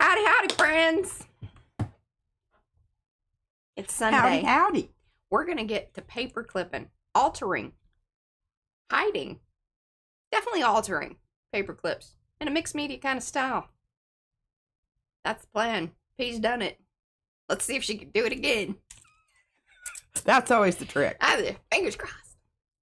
Howdy, howdy, friends. It's Sunday. Howdy, howdy. We're going to get to paper clipping, altering, hiding, definitely altering paper clips in a mixed media kind of style. That's the plan. P's done it. Let's see if she can do it again. That's always the trick. Fingers crossed.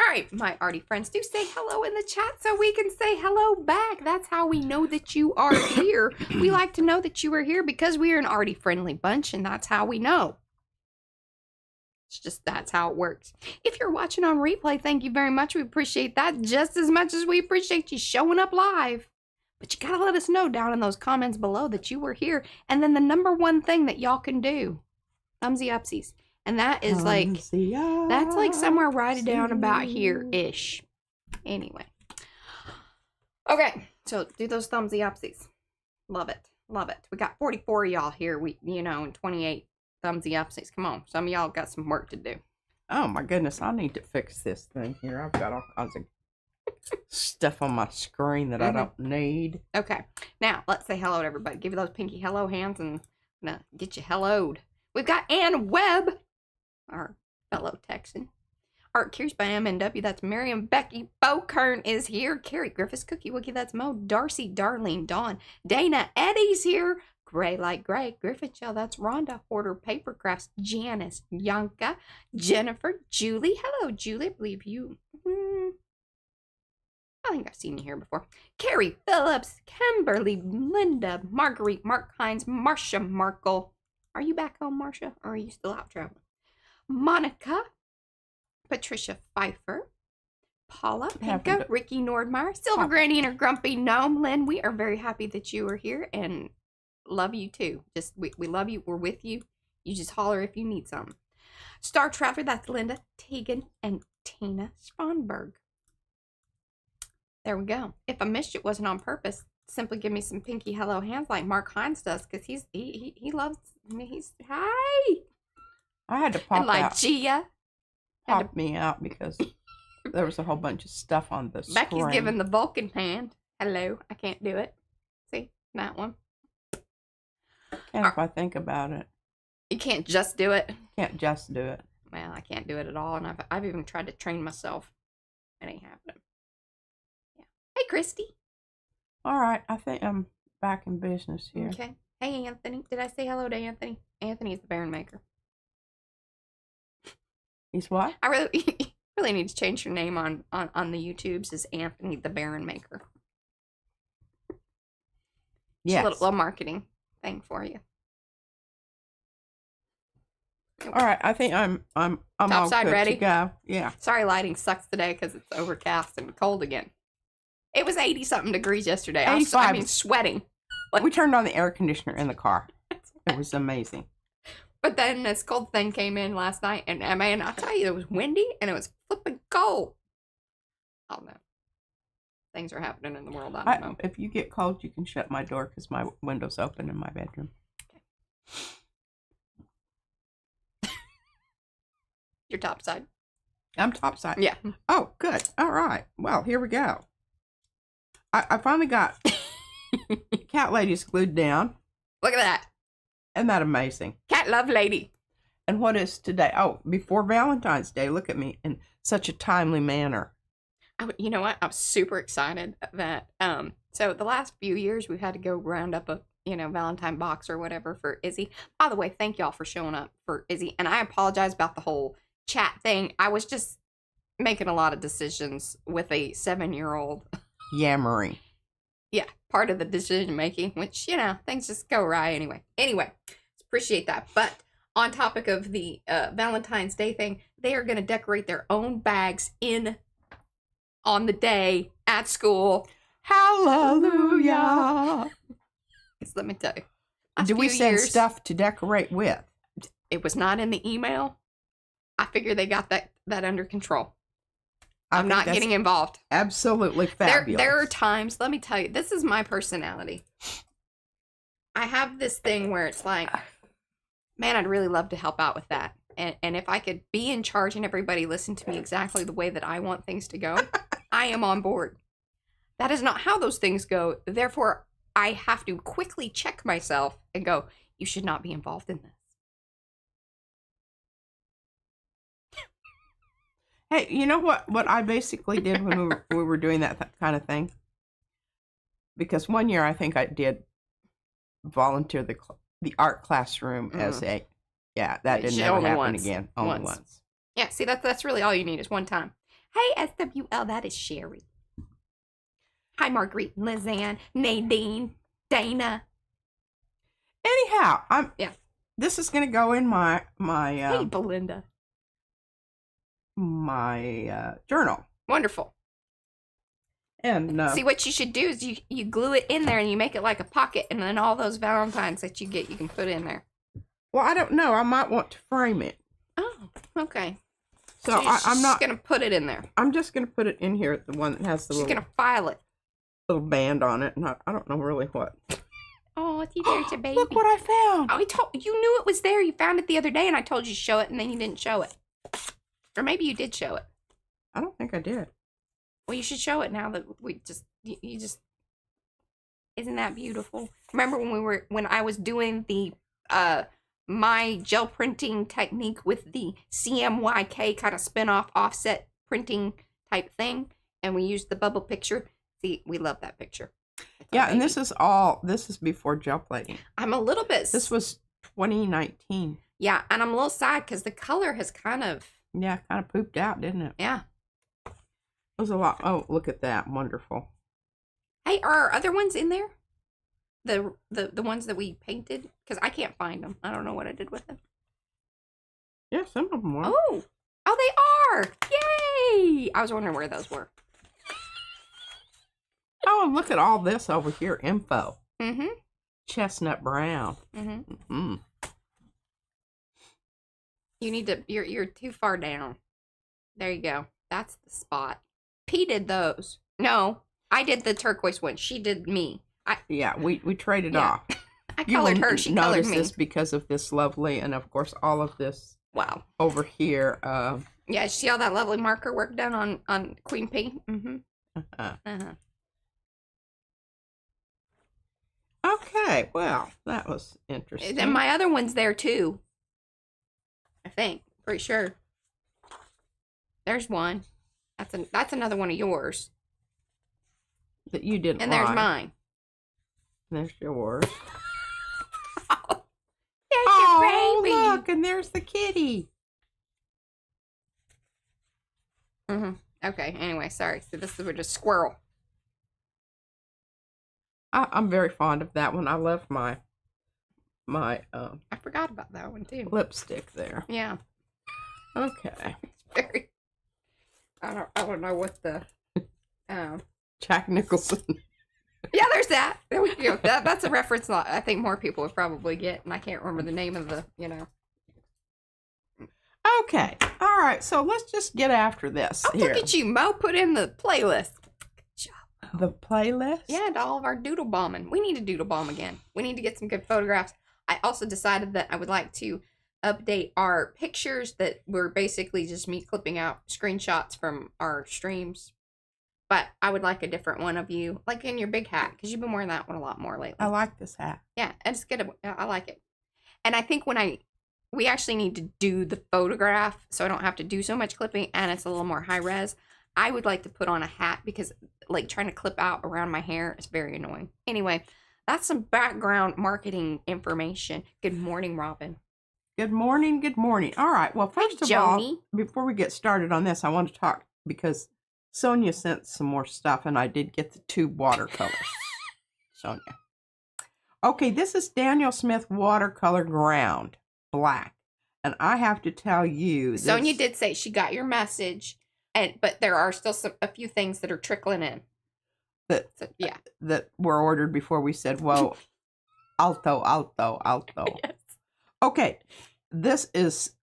All right, my arty friends, do say hello in the chat so we can say hello back. That's how we know that you are here. We like to know that you are here because we are an arty-friendly bunch, and that's how we know. It's just, that's how it works. If you're watching on replay, thank you very much. We appreciate that just as much as we appreciate you showing up live. But you gotta let us know down in those comments below that you were here. And then the number one thing that y'all can do, thumbsy upsies. And that is like, that's like somewhere right down about here-ish. Anyway. Okay, so do those thumbsy upsies. Love it. Love it. We got 44 of y'all here, and 28 thumbsy upsies. Come on, some of y'all got some work to do. Oh my goodness, I need to fix this thing here. I've got all kinds of stuff on my screen that I don't need. Okay, now let's say hello to everybody. Give you those pinky hello hands and get you helloed. We've got Ann Webb, our fellow Texan. Art Curious by MNW, that's Miriam. Becky Bokern is here. Carrie Griffiths, Cookie Wookie, that's Mo. Darcy, Darlene, Dawn. Dana, Eddie's here. Gray like Gray. Griffith, y'all, that's Rhonda. Hoarder, Papercrafts. Janice, Yanka, Jennifer, Julie. Hello, Julie. I believe you. I think I've seen you here before. Carrie Phillips, Kimberly, Linda, Marguerite, Mark Hines, Marcia Markle. Are you back home, Marcia, or are you still out traveling? Monica, Patricia Pfeiffer, Paula, Pinka, Ricky Nordmeyer, Silver Granny and her Grumpy Gnome. Lynn, we are very happy that you are here and love you too. Just, we love you. We're with you. You just holler if you need something. Star Traveler, that's Linda, Tegan, and Tina Sponberg. There we go. If I missed you, it wasn't on purpose. Simply give me some pinky hello hands like Mark Hines does, because he loves me. He's hi. I had to pop and like out. Gia. Pop me out because there was a whole bunch of stuff on the screen. Becky's giving the Vulcan hand. Hello. I can't do it. See? That one. Can't if I think about it. You can't just do it? Can't just do it. Well, I can't do it at all, and I've even tried to train myself. It ain't happening. Yeah. Hey, Christy. All right. I think I'm back in business here. Okay. Hey, Anthony. Did I say hello to Anthony? Anthony's the Baron Maker. He's what? I really need to change your name on the YouTubes as Anthony the Baron Maker. Yes. A little marketing thing for you. All right, I think I'm all side good ready to go. Yeah. Sorry, lighting sucks today because it's overcast and cold again. It was 80-something degrees yesterday. 85. I mean, sweating. We turned on the air conditioner in the car. It was amazing. But then this cold thing came in last night, and man, I'll tell you, it was windy and it was flipping cold. I don't know. Things are happening in the world. I don't know. If you get cold, you can shut my door because my window's open in my bedroom. Okay. You're topside. I'm topside. Yeah. Oh, good. All right. Well, here we go. I finally got Cat Lady's glued down. Look at that. Isn't that amazing? Cat love lady. And what is today? Oh, before Valentine's Day. Look at me in such a timely manner. You know what? I was super excited that, so the last few years we've had to go round up a, Valentine box or whatever for Izzy. By the way, thank y'all for showing up for Izzy. And I apologize about the whole chat thing. I was just making a lot of decisions with a 7-year-old. Yammering. Yeah, part of the decision making, which, things just go awry anyway. Anyway, appreciate that. But on topic of the Valentine's Day thing, they are going to decorate their own bags on the day at school. Hallelujah. Because let me tell you. Do we send stuff to decorate with? It was not in the email. I figure they got that under control. I'm not getting involved. Absolutely fabulous. There are times, let me tell you, this is my personality. I have this thing where it's like, man, I'd really love to help out with that. And if I could be in charge and everybody listen to me exactly the way that I want things to go, I am on board. That is not how those things go. Therefore, I have to quickly check myself and go, you should not be involved in this. Hey, you know what I basically did when we were doing that kind of thing? Because one year I think I did volunteer the art classroom as a, that didn't ever happen again. Only once. Yeah, see, that's really all you need is one time. Hey, SWL, that is Sherry. Hi, Marguerite, Lizanne, Nadine, Dana. Anyhow, this is going to go in my hey, Belinda. My journal. Wonderful. And see, what you should do is you glue it in there and you make it like a pocket, and then all those Valentines that you get, you can put in there. Well, I don't know. I might want to frame it. Oh, okay. So I'm not going to put it in there. I'm just going to put it in here, the one that has the She's going to file it. Little band on it, and I don't know really what. Oh, there's a baby. Look what I found. Oh, you knew it was there. You found it the other day, and I told you to show it, and then you didn't show it. Or maybe you did show it. I don't think I did. Well, you should show it now that you just, isn't that beautiful? Remember when I was doing the, my gel printing technique with the CMYK kind of spin-off offset printing type thing, and we used the bubble picture. See, we love that picture. Yeah, and this is before gel plating. I'm a little bit... This was 2019. Yeah, and I'm a little sad because the color has kind of pooped out, didn't it? Yeah. It was a lot. Oh, look at that. Wonderful. Hey, are other ones in there? The ones that we painted? Because I can't find them. I don't know what I did with them. Yeah, some of them were. Oh, they are. Yay! I was wondering where those were. Oh, and look at all this over here. Info. Mm-hmm. Chestnut brown. Mm-hmm. Mm-hmm. You need to, you're too far down. There you go. That's the spot. P did those. No, I did the turquoise one. She did me. We traded off. I colored her. She colored me. This because of this lovely, and of course all of this. Wow. Over here. Yeah, see all that lovely marker work done on Queen P? Mm-hmm. Okay, well, that was interesting. And my other one's there too. I think. Pretty sure. There's one. That's another one of yours. That you didn't And there's mine. There's yours. Oh, there's your baby. Look, and there's the kitty. Mm-hmm. Okay, anyway, sorry. So this is just squirrel. I'm very fond of that one. I love my I forgot about that one too. Lipstick there. Yeah. Okay. It's very. I don't know what the. Jack Nicholson. Yeah, there's that. There we go. That's a reference I think more people would probably get, and I can't remember the name of the. Okay. All right. So let's just get after this. Oh, look at you, Mo. Put in the playlist. The playlist? Yeah, to all of our doodle bombing. We need to doodle bomb again. We need to get some good photographs. I also decided that I would like to update our pictures that were basically just me clipping out screenshots from our streams. But I would like a different one of you, like in your big hat, because you've been wearing that one a lot more lately. I like this hat. Yeah, it's good. I like it. And I think we actually need to do the photograph so I don't have to do so much clipping and it's a little more high res. I would like to put on a hat because like trying to clip out around my hair is very annoying. Anyway, that's some background marketing information. Good morning, Robin. Good morning. Good morning. All right. Well, first of all, before we get started on this, I want to talk because Sonia sent some more stuff and I did get the 2 watercolors. Sonia. Okay, this is Daniel Smith watercolor ground black. And I have to tell you, Sonia did say she got your message. But there are still a few things that are trickling in. That were ordered before we said, "Whoa, alto." Yes. Okay, this is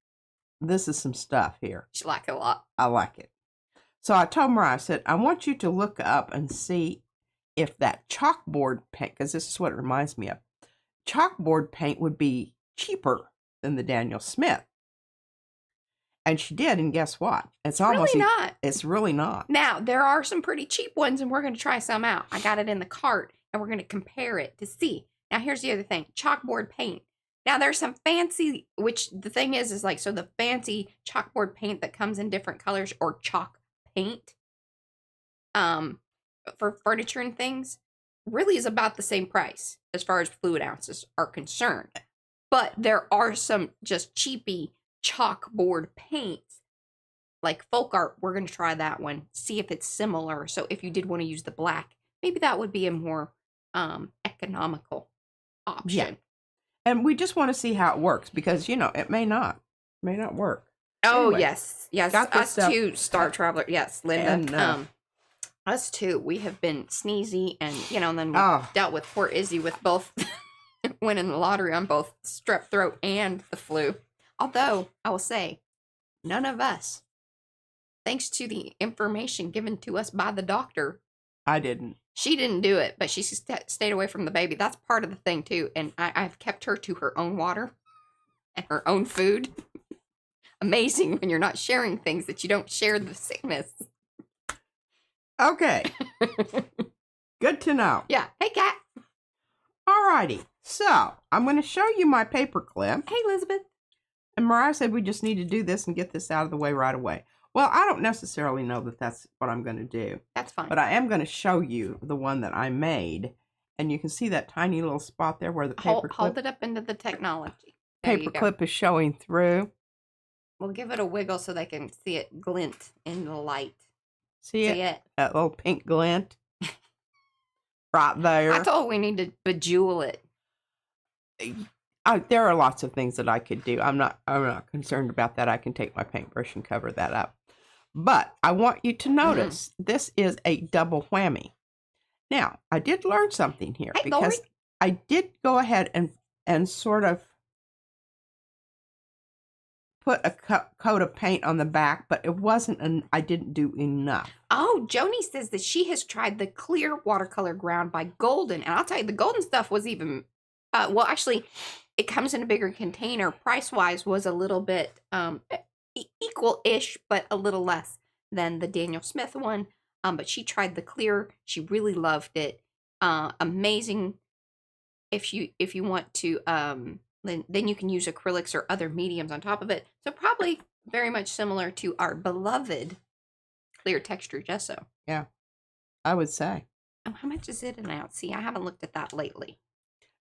some stuff here. She liked it a lot. I like it. So I told Mariah, I said, I want you to look up and see if that chalkboard paint, because this is what it reminds me of. Chalkboard paint would be cheaper than the Daniel Smith. And she did, and guess what? It's almost really not. It's really not. Now, there are some pretty cheap ones, and we're going to try some out. I got it in the cart. and we're going to compare it to see. Now, here's the other thing. Chalkboard paint. Now, there's some fancy, which the thing is like, so the fancy chalkboard paint that comes in different colors, or chalk paint, for furniture and things, really is about the same price as far as fluid ounces are concerned. But there are some just cheapy chalkboard paints, like folk art. We're going to try that one, see if it's similar. So if you did want to use the black, maybe that would be a more economical option. Yeah. And we just want to see how it works, because, you know, it may not work. Oh, anyway, yes. Us too, Star Traveler. Yes, Linda. And, us too. We have been sneezy, and, you know, and then we dealt with poor Izzy with both, winning the lottery on both strep throat and the flu. Although, I will say, none of us, thanks to the information given to us by the doctor. I didn't. She didn't do it, but she stayed away from the baby. That's part of the thing, too. And I've kept her to her own water and her own food. Amazing when you're not sharing things that you don't share the sickness. Okay. Good to know. Yeah. Hey, Kat. Alrighty. So, I'm going to show you my paper clip. Hey, Elizabeth. And Mariah said we just need to do this and get this out of the way right away. Well, I don't necessarily know that that's what I'm going to do. That's fine. But I am going to show you the one that I made. And you can see that tiny little spot there where the paper clip. Hold it up into the technology. Paper clip is showing through. We'll give it a wiggle so they can see it glint in the light. See it? That little pink glint. Right there. I told we need to bejewel it. There are lots of things that I could do. I'm not concerned about that. I can take my paintbrush and cover that up. But I want you to notice this is a double whammy. Now, I did learn something here, because Lori, I did go ahead and sort of put a coat of paint on the back, but it wasn't I didn't do enough. Oh, Joni says that she has tried the clear watercolor ground by Golden. And I'll tell you, the Golden stuff was even, well, actually, it comes in a bigger container. Price-wise was a little bit equal-ish, but a little less than the Daniel Smith one. But she tried the clear. She really loved it. Amazing. If you want to, then you can use acrylics or other mediums on top of it. So probably very much similar to our beloved clear texture gesso. Yeah, I would say. Oh, how much is it an ounce? See, I haven't looked at that lately.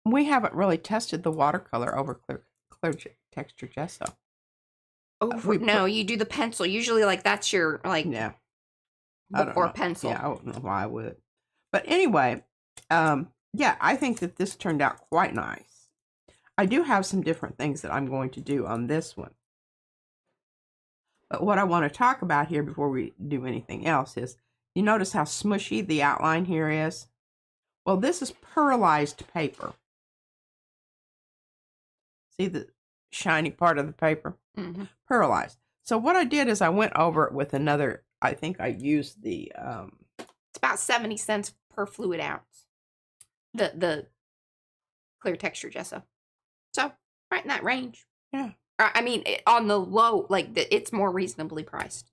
We haven't really tested the watercolor over clear texture gesso. No, you do the pencil. Usually, like, that's your, like, yeah, before pencil. Yeah, I don't know why I would. But anyway, yeah, I think that this turned out quite nice. I do have some different things that I'm going to do on this one. But what I want to talk about here before we do anything else is, you notice how smushy the outline here is? Well, this is pearlized paper. See the shiny part of the paper? Mm-hmm. Pearlized. So what I did is I went over it with another, I think I used the... It's about 70 cents per fluid ounce. The clear texture gesso. So, right in that range. Yeah. I mean, on the low, like, it's more reasonably priced.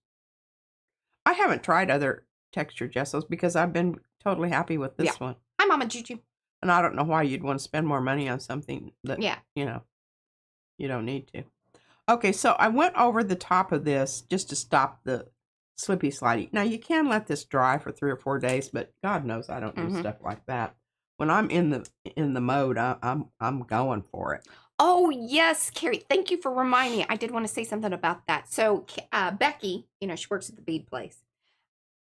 I haven't tried other texture gessos because I've been totally happy with this one. Hi, Mama Juju. And I don't know why you'd want to spend more money on something that, you know, you don't need to. Okay, so I went over the top of this just to stop the slippy slidey. Now, you can let this dry for 3 or 4 days, but God knows I don't do stuff like that. When I'm in the mode, I'm going for it. Oh, yes, Carrie. Thank you for reminding me. I did want to say something about that. So, Becky, you know, she works at the bead place.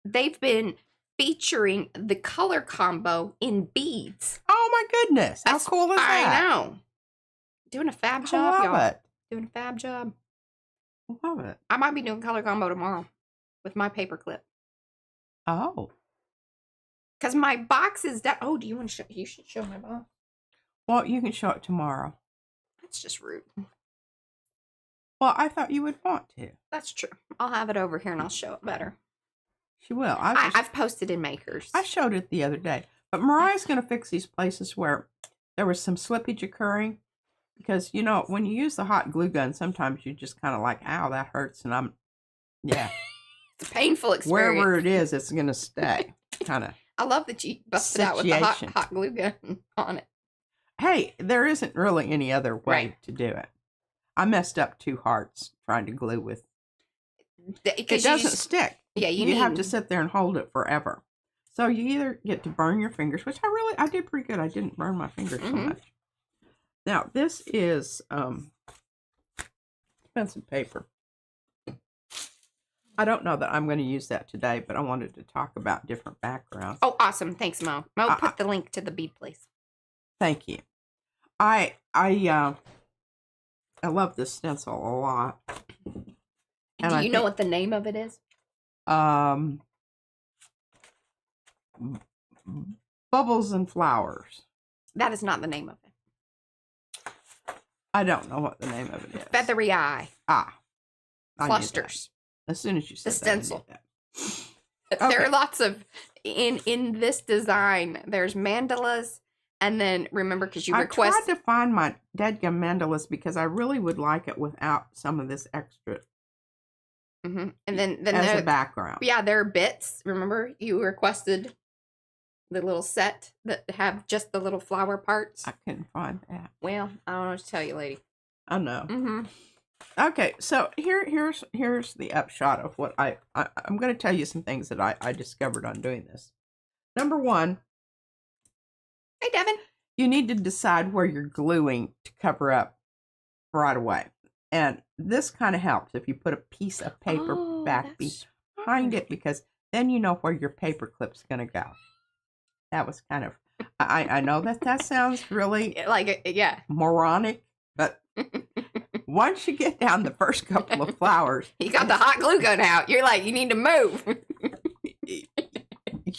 They've been featuring the color combo in beads. Oh, my goodness. How cool is that? I know. Doing a fab job, y'all. I love it. Doing a fab job. I love it. I might be doing color combo tomorrow with my paperclip. Oh. Because my box is down. Oh, do you want to show? You should show my box. Well, you can show it tomorrow. That's just rude. Well, I thought you would want to. That's true. I'll have it over here and I'll show it better. She will. I've posted in Makers. I showed it the other day. But Mariah's going to fix these places where there was some slippage occurring. Because, you know, when you use the hot glue gun, sometimes you just kind of like, ow, that hurts. And yeah. It's a painful experience. Wherever it is, it's going to stay. Kind of. I love that you busted out with the hot glue gun on it. Hey, there isn't really any other way to do it. I messed up 2 hearts trying to glue with. It doesn't stick. Yeah, you have to sit there and hold it forever. So you either get to burn your fingers, which I did pretty good. I didn't burn my fingers so much. Now, this is expensive paper. I don't know that I'm going to use that today, but I wanted to talk about different backgrounds. Oh, awesome. Thanks, Mo. Mo, put the link to the bead, please. Thank you. I love this stencil a lot. And do you know what the name of it is? Bubbles and Flowers. That is not the name of it. I don't know what the name of it is. Feathery Eye. Clusters. As soon as you said the stencil. That, there are lots of in this design. There's mandalas, and then remember because you request. I tried to find my dadgum mandalas because I really would like it without some of this extra. And then as a background. Yeah, there are bits. Remember you requested the little set that have just the little flower parts. I couldn't find that. Well, I don't know what to tell you, lady. I know. Okay, so here's the upshot of what I'm going to tell you some things that I discovered on doing this. Number 1. Hey, Devin. You need to decide where you're gluing to cover up right away. And this kind of helps if you put a piece of paper back behind it, because then you know where your paper clip's going to go. That was kind of, I know that sounds really moronic, but once you get down the first couple of flowers. You got the hot glue gun out. You're like, you need to move.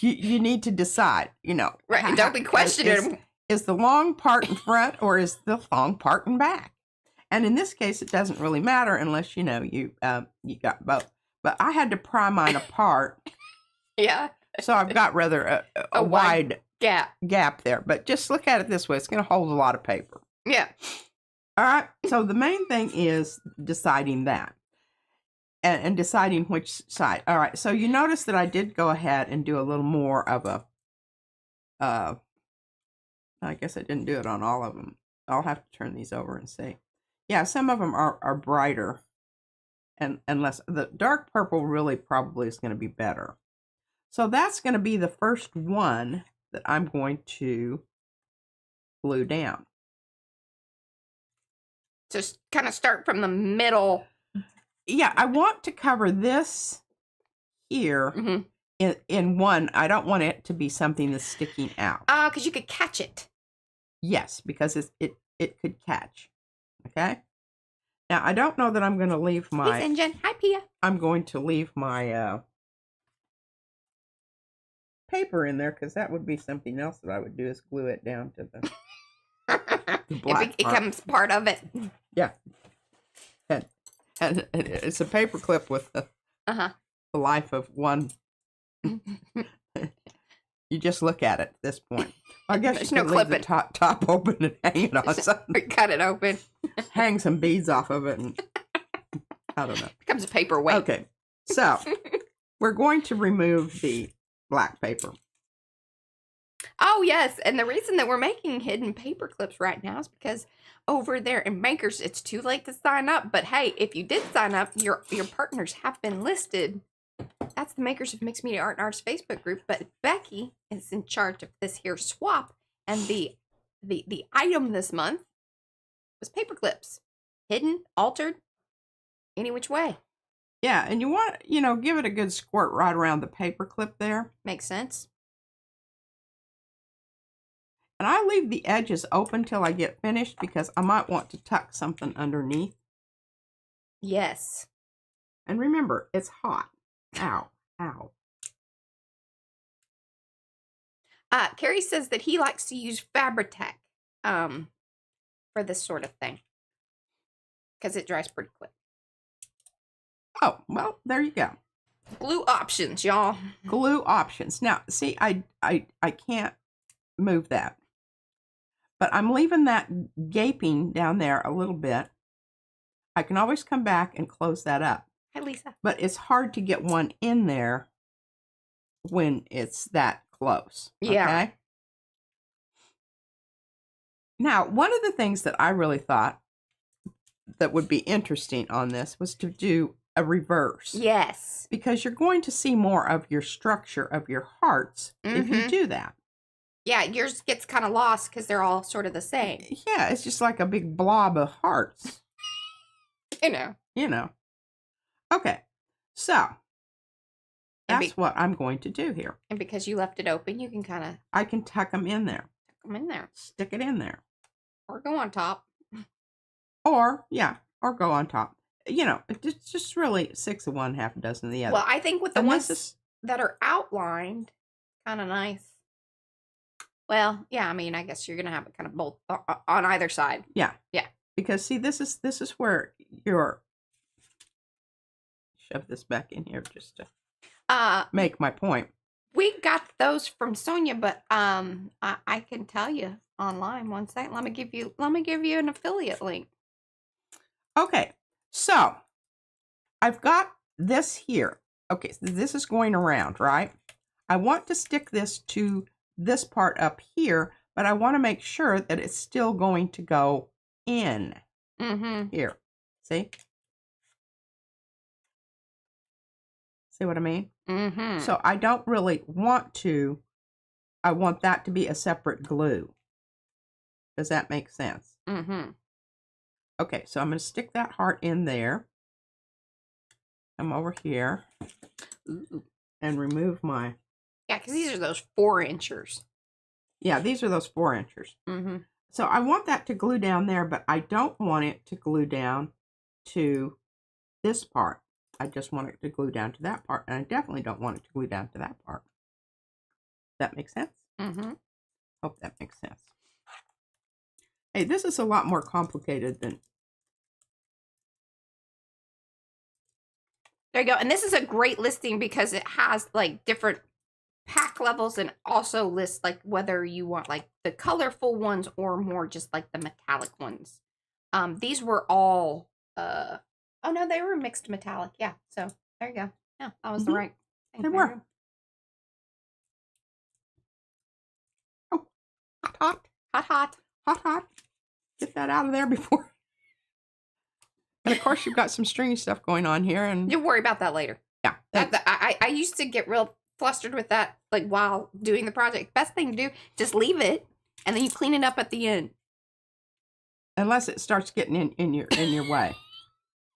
you need to decide, Right, don't be questioning. Is the long part in front or is the long part in back? And in this case, it doesn't really matter unless, you got both. But I had to pry mine apart. Yeah. So I've got rather a wide gap there. But just look at it this way. It's going to hold a lot of paper. Yeah. All right. So the main thing is deciding that. And deciding which side. All right. So you notice that I did go ahead and do a little more of a, I guess I didn't do it on all of them. I'll have to turn these over and see. Yeah, some of them are brighter. And less. The dark purple really probably is going to be better. So that's going to be the first one that I'm going to glue down. Just kind of start from the middle. Yeah, I want to cover this here in one. I don't want it to be something that's sticking out. Because you could catch it. Yes, because it could catch. Okay? Now, I don't know that I'm going to leave my... Hey, St. Hi, Pia. I'm going to leave my paper in there, because that would be something else that I would do, is glue it down to the black it becomes part of it. Yeah. And it's a paper clip with the life of one. You just look at it at this point. I guess there's you can leave the top open and hang it on something. Cut it open. Hang some beads off of it, and I don't know. Becomes a paperweight. Okay, so we're going to remove the black paper. Oh, yes. And the reason that we're making hidden paper clips right now is because over there in Makers, it's too late to sign up. But hey, if you did sign up, your partners have been listed. That's the Makers of Mixed Media Art and Arts Facebook group. But Becky is in charge of this here swap. And the item this month was paper clips. Hidden, altered, any which way. Yeah, and you want, give it a good squirt right around the paper clip there. Makes sense. And I leave the edges open till I get finished, because I might want to tuck something underneath. Yes. And remember, it's hot. Ow. Ow. Carrie says that he likes to use Fabri-Tac for this sort of thing, because it dries pretty quick. Oh, well, there you go. Glue options, y'all. Glue options. Now, see, I can't move that. But I'm leaving that gaping down there a little bit. I can always come back and close that up. Hi, Lisa. But it's hard to get one in there when it's that close. Yeah. Okay? Now, one of the things that I really thought that would be interesting on this was to do a reverse. Yes. Because you're going to see more of your structure of your hearts if you do that. Yeah, yours gets kind of lost because they're all sort of the same. Yeah, it's just like a big blob of hearts. You know. Okay, so that's what I'm going to do here. And because you left it open, you can kind of... I can tuck them in there. Tuck them in there. Stick it in there. Or go on top. Or go on top. You know, it's just really 6 of one, half a dozen of the other. Well, I think with the ones that are outlined, kind of nice. Well, yeah, I mean, I guess you're going to have it kind of both on either side. Yeah. Yeah. Because, see, this is where you're... Shove this back in here just to make my point. We got those from Sonia, but I can tell you online. One second. Let me give you an affiliate link. Okay. So, I've got this here. Okay, so this is going around, right? I want to stick this to this part up here, but I want to make sure that it's still going to go in here. See? See what I mean? So, I don't really want to, I want that to be a separate glue. Does that make sense? Okay, so I'm going to stick that heart in there. Come over here. And remove my... Yeah, because these are those 4-inchers. Yeah, these are those 4-inchers. So I want that to glue down there, but I don't want it to glue down to this part. I just want it to glue down to that part, and I definitely don't want it to glue down to that part. Does that make sense? Hope that makes sense. Hey, this is a lot more complicated than... There you go. And this is a great listing because it has like different pack levels and also lists like whether you want like the colorful ones or more just like the metallic ones. These were all oh no, they were mixed metallic. Yeah. So there you go. Yeah, that was the right thing. They were. Oh, hot. Get that out of there before. And of course, you've got some stringy stuff going on here, and you'll worry about that later. Yeah, I used to get real flustered with that, like while doing the project. Best thing to do, just leave it, and then you clean it up at the end. Unless it starts getting in your way,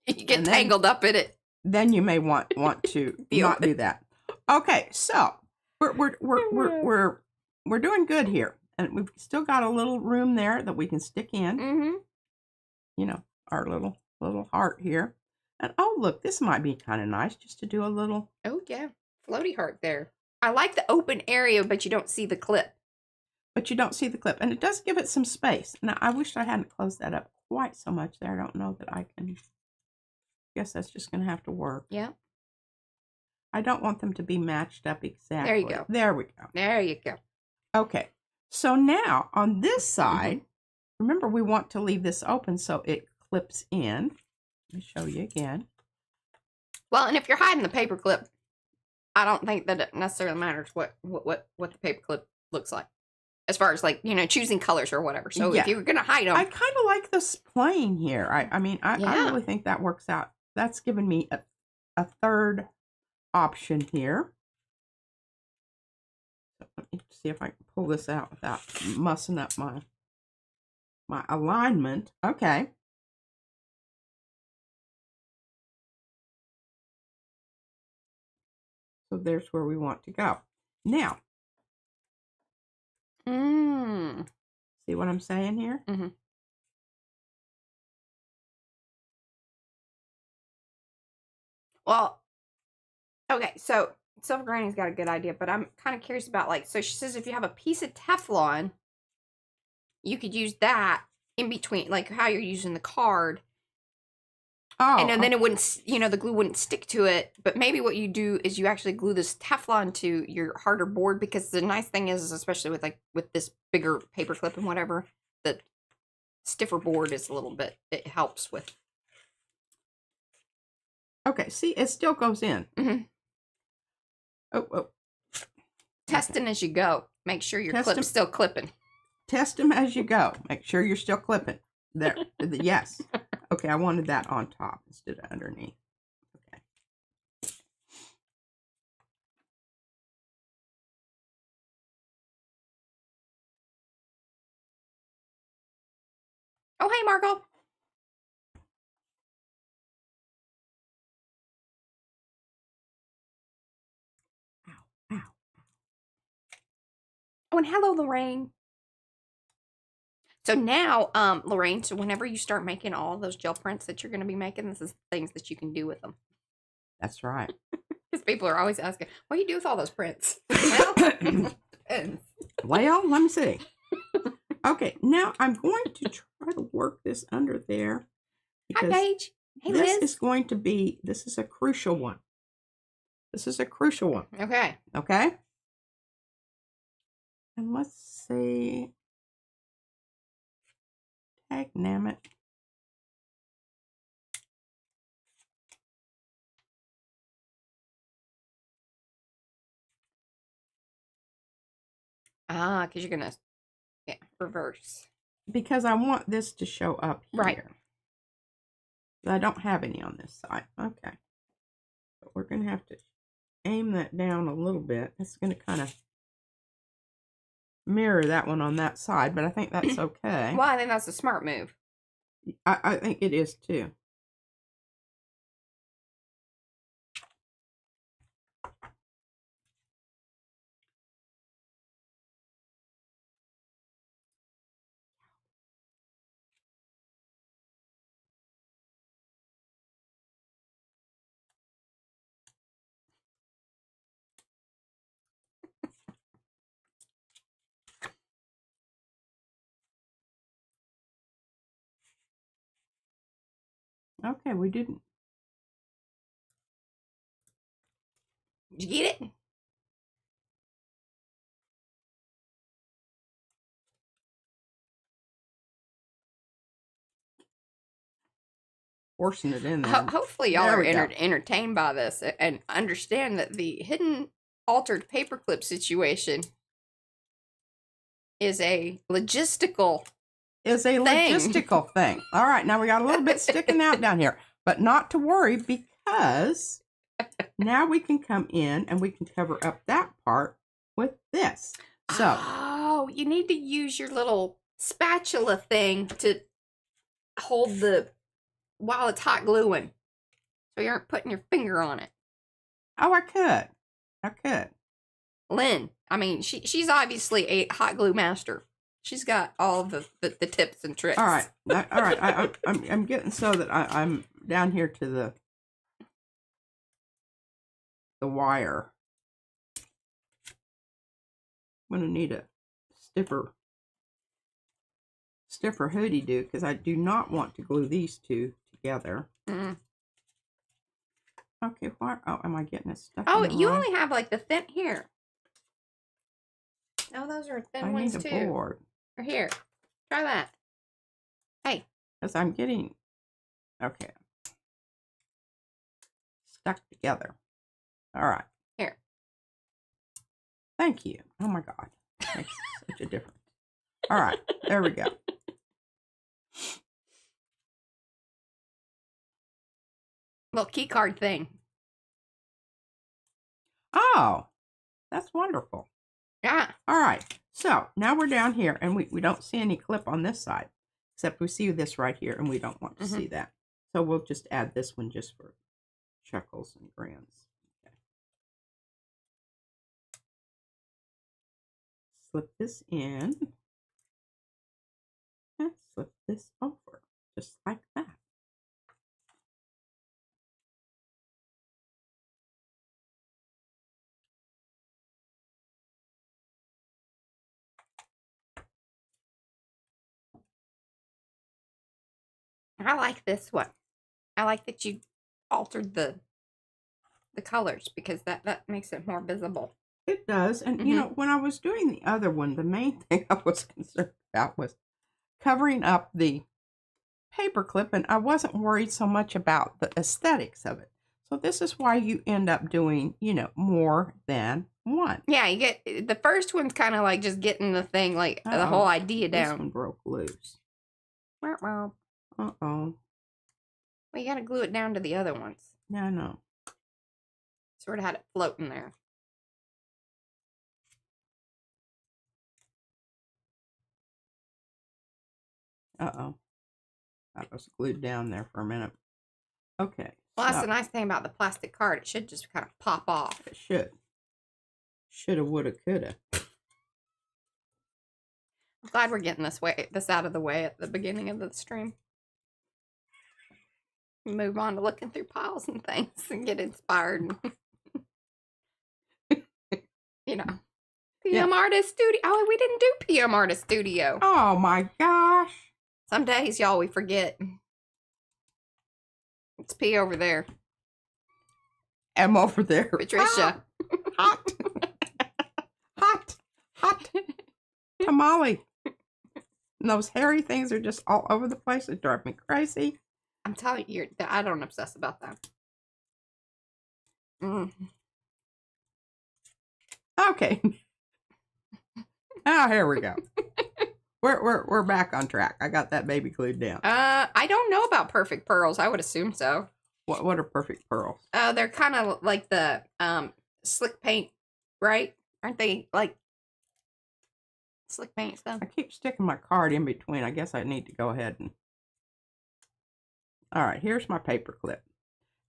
you get tangled up in it. Then you may want to not do that. Okay, so we're doing good here, and we've still got a little room there that we can stick in. You know, our little heart here. And oh, look, this might be kind of nice just to do a little... Oh, yeah. Floaty heart there. I like the open area, but you don't see the clip. And it does give it some space. Now, I wish I hadn't closed that up quite so much there. I don't know that I can... Guess that's just going to have to work. Yeah. I don't want them to be matched up exactly. There you go. There we go. There you go. Okay. So now, on this side, remember we want to leave this open so it clips in. Let me show you again. Well, and if you're hiding the paper clip, I don't think that it necessarily matters what the paper clip looks like, as far as like, you know, choosing colors or whatever. So if you're gonna hide them, I kind of like this plain here. I mean, I really think that works out. That's given me a third option here. So let me see if I can pull this out without mussing up my alignment. Okay. So there's where we want to go. Now, see what I'm saying here? Well, okay, so Silver Granny's got a good idea, but I'm kind of curious about, like, so she says if you have a piece of Teflon, you could use that in between, like how you're using the card. Oh. And then it wouldn't, you know, the glue wouldn't stick to it. But maybe what you do is you actually glue this Teflon to your harder board, because the nice thing is especially with this bigger paper clip and whatever, the stiffer board is a little bit, it helps with. Okay, see, it still goes in. Oh, Testing as you go. Make sure your Test 'em. clip's still clipping. Test them as you go. Make sure you're still clipping. There. Yes. Okay, I wanted that on top instead of underneath. Okay. Oh, hey, Margot. Ow. Oh, and hello, Lorraine. So now, Lorraine, so whenever you start making all those gel prints that you're going to be making, this is things that you can do with them. That's right. Because people are always asking, what do you do with all those prints? Well, depends. Well, let me see. Okay, now I'm going to try to work this under there. Hi, Paige. Hey, this Liz. is going to be, this is a crucial one. This is a crucial one. Okay. Okay? And let's see. Tag nammit. Ah, because you're going to, reverse. Because I want this to show up here. Right. I don't have any on this side. Okay. But we're going to have to aim that down a little bit. It's going to kind of mirror that one on that side, but I think that's okay. Well, I think that's a smart move. I think it is too. Okay, we didn't. Did you get it? Forcing it in there. Hopefully y'all are entertained by this and understand that the hidden altered paperclip situation is a logistical thing. All right, now we got a little bit sticking out down here, but not to worry because now we can come in and we can cover up that part with this. So, oh, you need to use your little spatula thing to hold the while it's hot gluing, so you aren't putting your finger on it. Oh, I could. Lynn, I mean, she's obviously a hot glue master. She's got all the tips and tricks. All right. I'm getting so that I'm down here to the wire. I'm gonna need a stiffer hoodie do because I do not want to glue these two together. Mm. Okay, why? Oh, am I getting it stuck? Oh, you only have like the thin here. Oh, those are thin ones too. I need a board. Or here, try that. Hey. Because I'm getting, okay, stuck together. All right. Here. Thank you. Oh my God. Makes such a difference. All right. There we go. Little key card thing. Oh, that's wonderful. Yeah. All right. So now we're down here and we don't see any clip on this side, except we see this right here and we don't want to see that. So we'll just add this one just for chuckles and grins. Okay. Slip this in and slip this over, just like that. I like this one. I like that you altered the colors because that makes it more visible. It does. And you know, when I was doing the other one, the main thing I was concerned about was covering up the paperclip, and I wasn't worried so much about the aesthetics of it. So this is why you end up doing, you know, more than one. Yeah, you get the first one's kind of like just getting the thing, like the whole idea down. This one broke loose. Uh-oh. Uh-oh. Well, you got to glue it down to the other ones. Yeah, I know. Sort of had it floating there. Uh-oh. That was glued down there for a minute. Okay. Well, that's the nice thing about the plastic card. It should just kind of pop off. It should. Shoulda, woulda, coulda. I'm glad we're getting this out of the way at the beginning of the stream. Move on to looking through piles and things and get inspired. You know. PM Artist Studio. Oh, we didn't do PM Artist Studio. Oh my gosh. Some days, y'all, we forget. It's P over there. M over there. Patricia. Ah. Hot. Tamale. And those hairy things are just all over the place. They drive me crazy. I'm telling you, I don't obsess about that. Okay. Oh, here we go. We're back on track. I got that baby glued down. I don't know about perfect pearls. I would assume so. What are perfect pearls? Oh, they're kind of like the slick paint, right? Aren't they like slick paint stuff? I keep sticking my card in between. I guess I need to go ahead and. All right, here's my paper clip.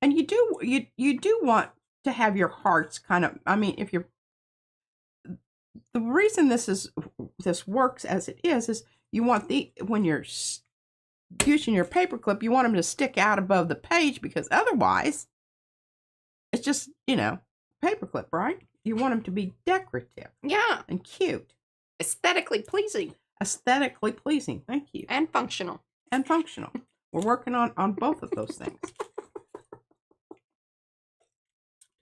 And you do want to have your hearts kind of. I mean, if you're. The reason this works as it is you want when you're using your paper clip, you want them to stick out above the page, because otherwise it's just, paper clip, right? You want them to be decorative. Yeah. And cute. Aesthetically pleasing. Aesthetically pleasing. Thank you. And functional. We're working on both of those things.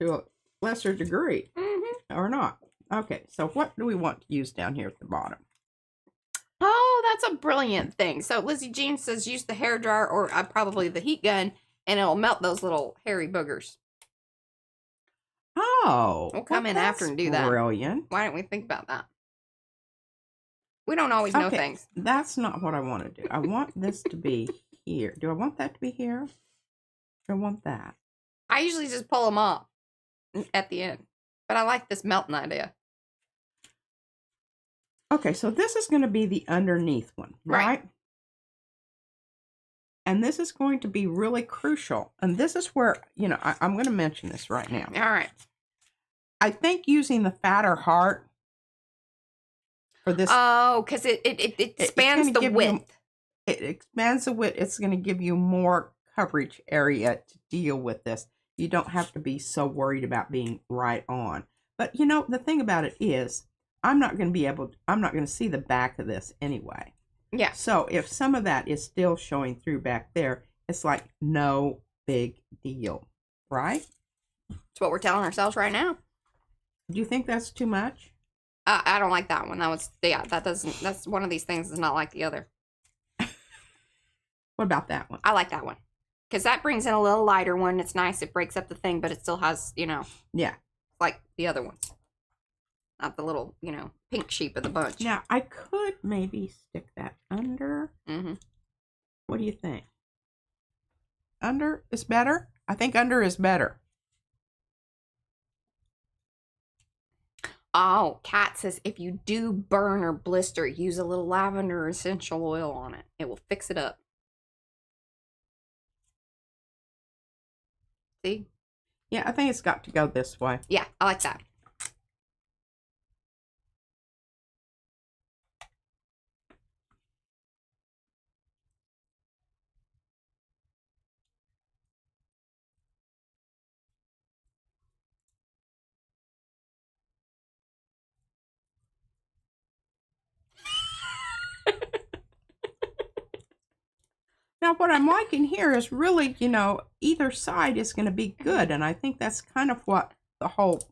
To a lesser degree. Mm-hmm. Or not. Okay, so what do we want to use down here at the bottom? Oh, that's a brilliant thing. So Lizzie Jean says use the hairdryer or probably the heat gun, and it'll melt those little hairy boogers. Oh. We'll come in after and do that. Brilliant. Why don't we think about that? We don't always know things. That's not what I want to do. I want this to be here. Do I want that to be here? Do I want that? I usually just pull them off at the end. But I like this melting idea. Okay, so this is going to be the underneath one, right? And this is going to be really crucial. And this is where, I'm going to mention this right now. All right. I think using the fatter heart for this. Oh, because it expands the width. It expands the width. It's going to give you more coverage area to deal with this. You don't have to be so worried about being right on. But, the thing about it is, I'm not going to see the back of this anyway. Yeah. So if some of that is still showing through back there, it's like no big deal, right? That's what we're telling ourselves right now. Do you think that's too much? I don't like that one. That's one of these things that's not like the other. What about that one? I like that one. Because that brings in a little lighter one. It's nice. It breaks up the thing, but it still has, Yeah. Like the other ones. Not the little, pink sheep of the bunch. Now, I could maybe stick that under. Mm-hmm. What do you think? Under is better? I think under is better. Oh, Kat says if you do burn or blister, use a little lavender essential oil on it. It will fix it up. See? Yeah, I think it's got to go this way. Yeah, I like that. Now, what I'm liking here is really, either side is going to be good. And I think that's kind of what the whole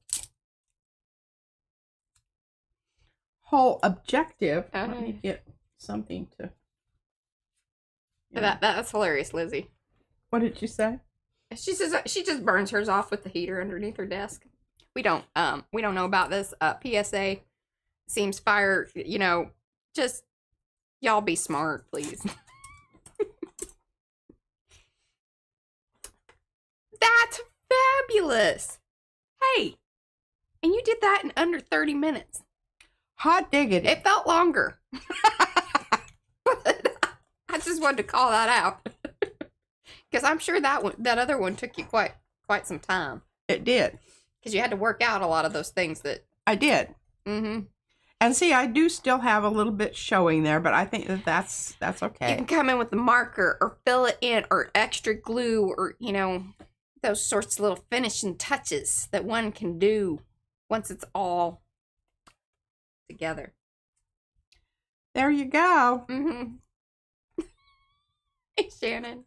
objective. Let me get something to. That's hilarious, Lizzie. What did you say? She says she just burns hers off with the heater underneath her desk. We don't know about this. PSA seems fire, just y'all be smart, please. That's fabulous. Hey, and you did that in under 30 minutes. Hot diggity. It felt longer. I just wanted to call that out. Because I'm sure that other one took you quite some time. It did. Because you had to work out a lot of those things that... I did. Mm-hmm. And see, I do still have a little bit showing there, but I think that's okay. You can come in with the marker or fill it in or extra glue or, those sorts of little finishing touches that one can do once it's all together. There you go. Mm-hmm. Hey, Shannon.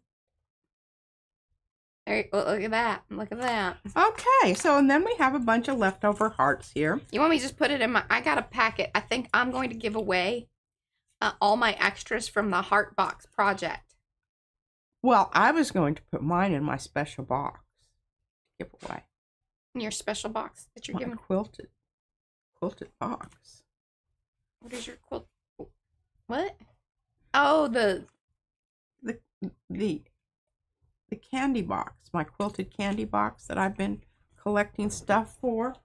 There, look at that. Look at that. Okay, so and then we have a bunch of leftover hearts here. You want me to just put it in I got a packet. I think I'm going to give away all my extras from the Heart Box project. Well, I was going to put mine in my special box to give away. In your special box that you're my giving? Quilted box. What is your quilt? What? Oh, the candy box, my quilted candy box that I've been collecting stuff for.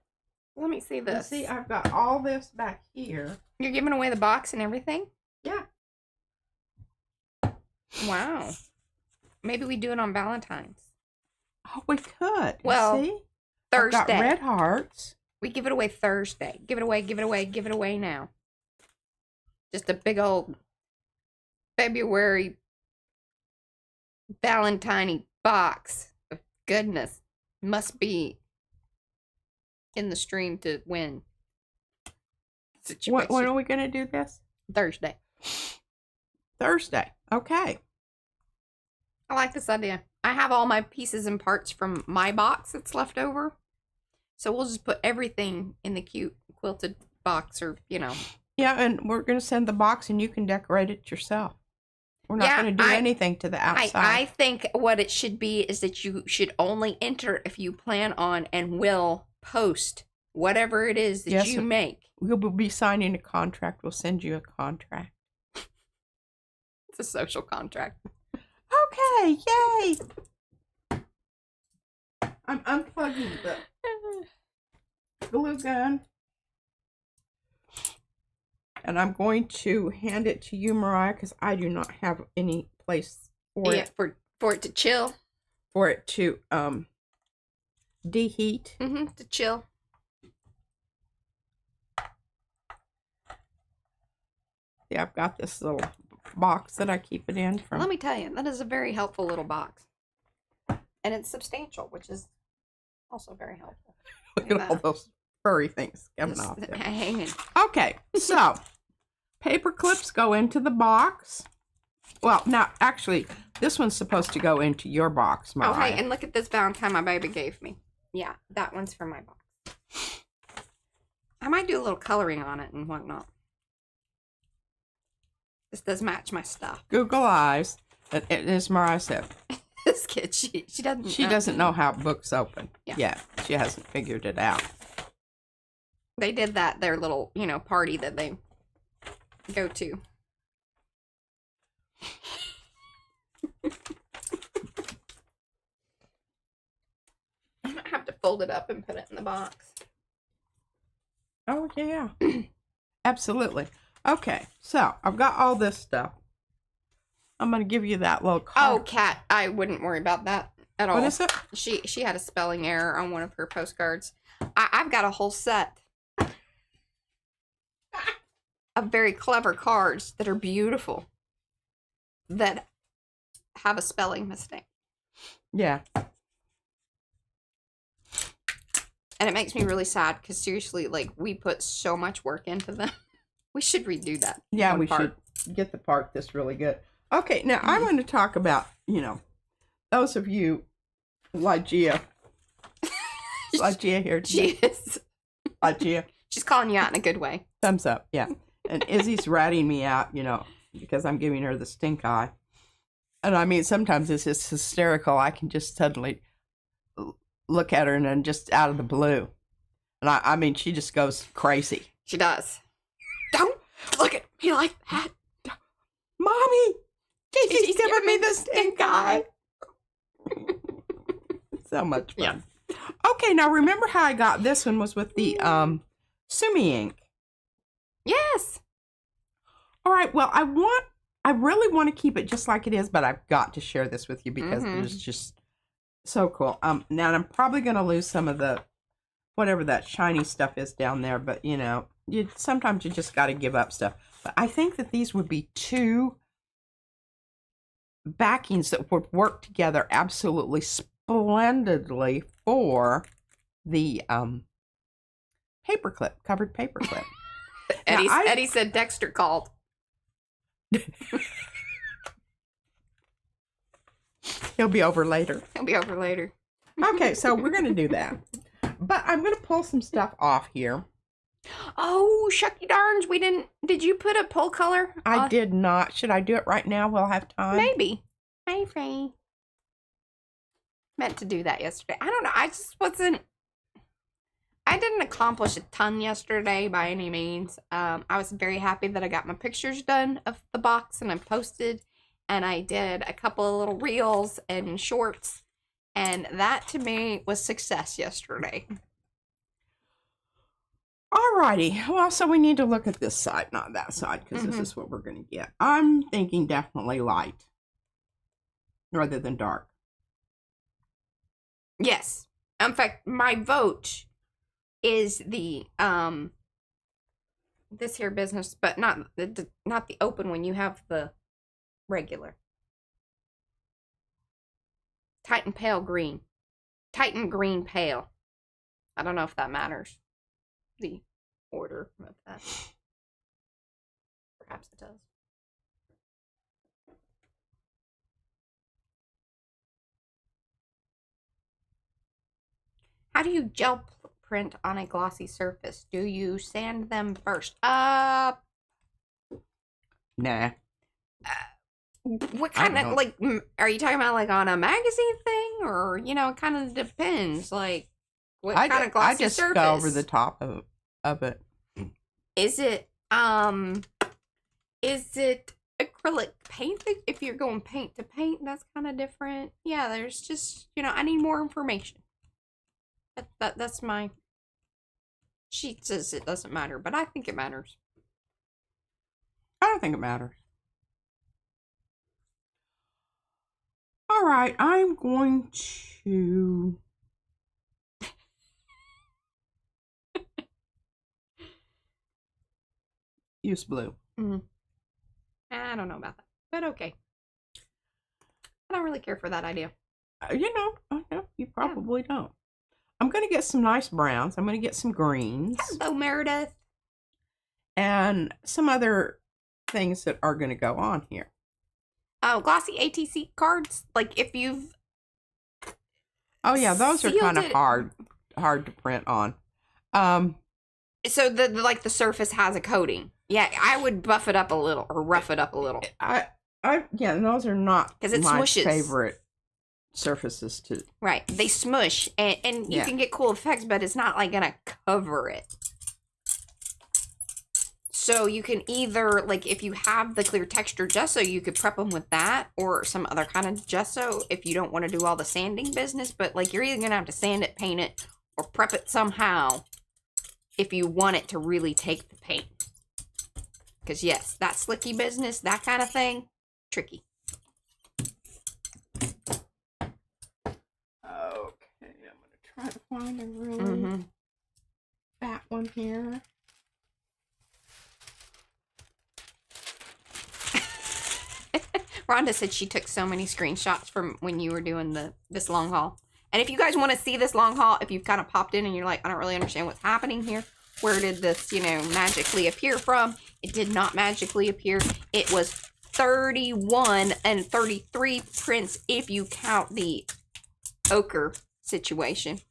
Let me see this. See, I've got all this back here. You're giving away the box and everything? Yeah. Wow. Maybe we do it on Valentine's. Oh, we could. Well, see? Thursday. I've got red hearts. We give it away Thursday. Give it away now. Just a big old February Valentine box of goodness. Must be in the stream to win. When are we going to do this? Thursday. Okay. I like this idea. I have all my pieces and parts from my box that's left over. So we'll just put everything in the cute quilted box or, Yeah, and we're going to send the box and you can decorate it yourself. We're not going to do anything to the outside. I think what it should be is that you should only enter if you plan on and will post whatever it is that you make. We'll be signing a contract. We'll send you a contract. It's a social contract. Okay, yay! I'm unplugging the glue gun. And I'm going to hand it to you, Mariah, because I do not have any place for it. For it to chill. For it to deheat. Mm-hmm, to chill. Yeah, I've got this little box that I keep it in from. Let me tell you, that is a very helpful little box. And it's substantial, which is also very helpful. Look at all those furry things coming off there. Hanging. Okay, so paper clips go into the box. Well, now, actually, this one's supposed to go into your box, Mariah. Oh, hey, and look at this Valentine my baby gave me. Yeah, that one's for my box. I might do a little coloring on it and whatnot. This does match my stuff. Google eyes. As Mariah said. This kid, she doesn't. She doesn't know how books open. Yeah. She hasn't figured it out. They did that, their little, party that they go to. I might have to fold it up and put it in the box. Oh, yeah. Absolutely. Okay, so I've got all this stuff. I'm going to give you that little card. Oh, Kat, I wouldn't worry about that at all. What is it? She had a spelling error on one of her postcards. I've got a whole set of very clever cards that are beautiful that have a spelling mistake. Yeah. And it makes me really sad because seriously, we put so much work into them. We should redo that. Yeah, we should get the part that's really good. Okay, now I want to talk about, those of you, Lygia. Lygia here. She is. Lygia. She's calling you out in a good way. Thumbs up, yeah. And Izzy's ratting me out, because I'm giving her the stink eye. And I mean, sometimes it's just hysterical. I can just suddenly look at her and then just out of the blue. And I mean, she just goes crazy. She does. Don't look at me like that. Mommy, Casey's giving me the stink eye. So much fun. Yeah. Okay, now remember how I got this one was with the Sumi ink. Yes. All right, well, I really want to keep it just like it is, but I've got to share this with you because it is just so cool. Now I'm probably going to lose some of the whatever that shiny stuff is down there, but you know, sometimes you just got to give up stuff. But I think that these would be two backings that would work together absolutely splendidly for the covered paperclip. Eddie said Dexter called. He'll be over later. Okay, so we're going to do that. But I'm going to pull some stuff off here. Oh, shucky darns. Did you put a pull color? I did not. Should I do it right now? We'll have time. Maybe. Maybe. Meant to do that yesterday. I don't know. I didn't accomplish a ton yesterday by any means. I was very happy that I got my pictures done of the box and I posted. And I did a couple of little reels and shorts. And that to me was success yesterday. Alrighty. Well, so we need to look at this side, not that side, because this is what we're going to get. I'm thinking definitely light rather than dark. Yes. In fact, my vote is the this here business, but not the open one. You have the regular Titan pale green, Titan green pale. I don't know if that matters. The order of that. Perhaps it does. How do you gel print on a glossy surface? Do you sand them first? Nah. What kind of, like, are you talking about, like, on a magazine thing? Or, you know, it kind of depends. Like, what kind of glossy surface? I just go over the top of it. Is it acrylic paint? If you're going paint to paint, that's kind of different. Yeah, there's just, you know, I need more information. That's my... She says it doesn't matter, but I think it matters. I don't think it matters. All right, I'm going to... use blue. I don't know about that, but okay. I don't really care for that idea. You know, you probably don't. I'm going to get some nice browns. I'm going to get some greens. Hello, Meredith. And some other things that are going to go on here. Oh, glossy ATC cards. Like if you've... Oh, yeah, those are kind of hard to print on. So the surface has a coating. Yeah, I would buff it up a little or rough it up a little. Yeah, those are not because it my smushes. Favorite surfaces to... Right, they smush and you can get cool effects, but it's not like gonna cover it. So you can either, like, if you have the clear texture gesso, you could prep them with that or some other kind of gesso if you don't want to do all the sanding business. But, like, you're either going to have to sand it, paint it, or prep it somehow if you want it to really take the paint. Because, yes, that slicky business, that kind of thing, tricky. Okay, I'm going to try to find a really fat one here. Rhonda said she took so many screenshots from when you were doing this long haul. And if you guys want to see this long haul, if you've kind of popped in and you're like, I don't really understand what's happening here. Where did this, magically appear from? It did not magically appear. It was 31 and 33 prints if you count the ochre situation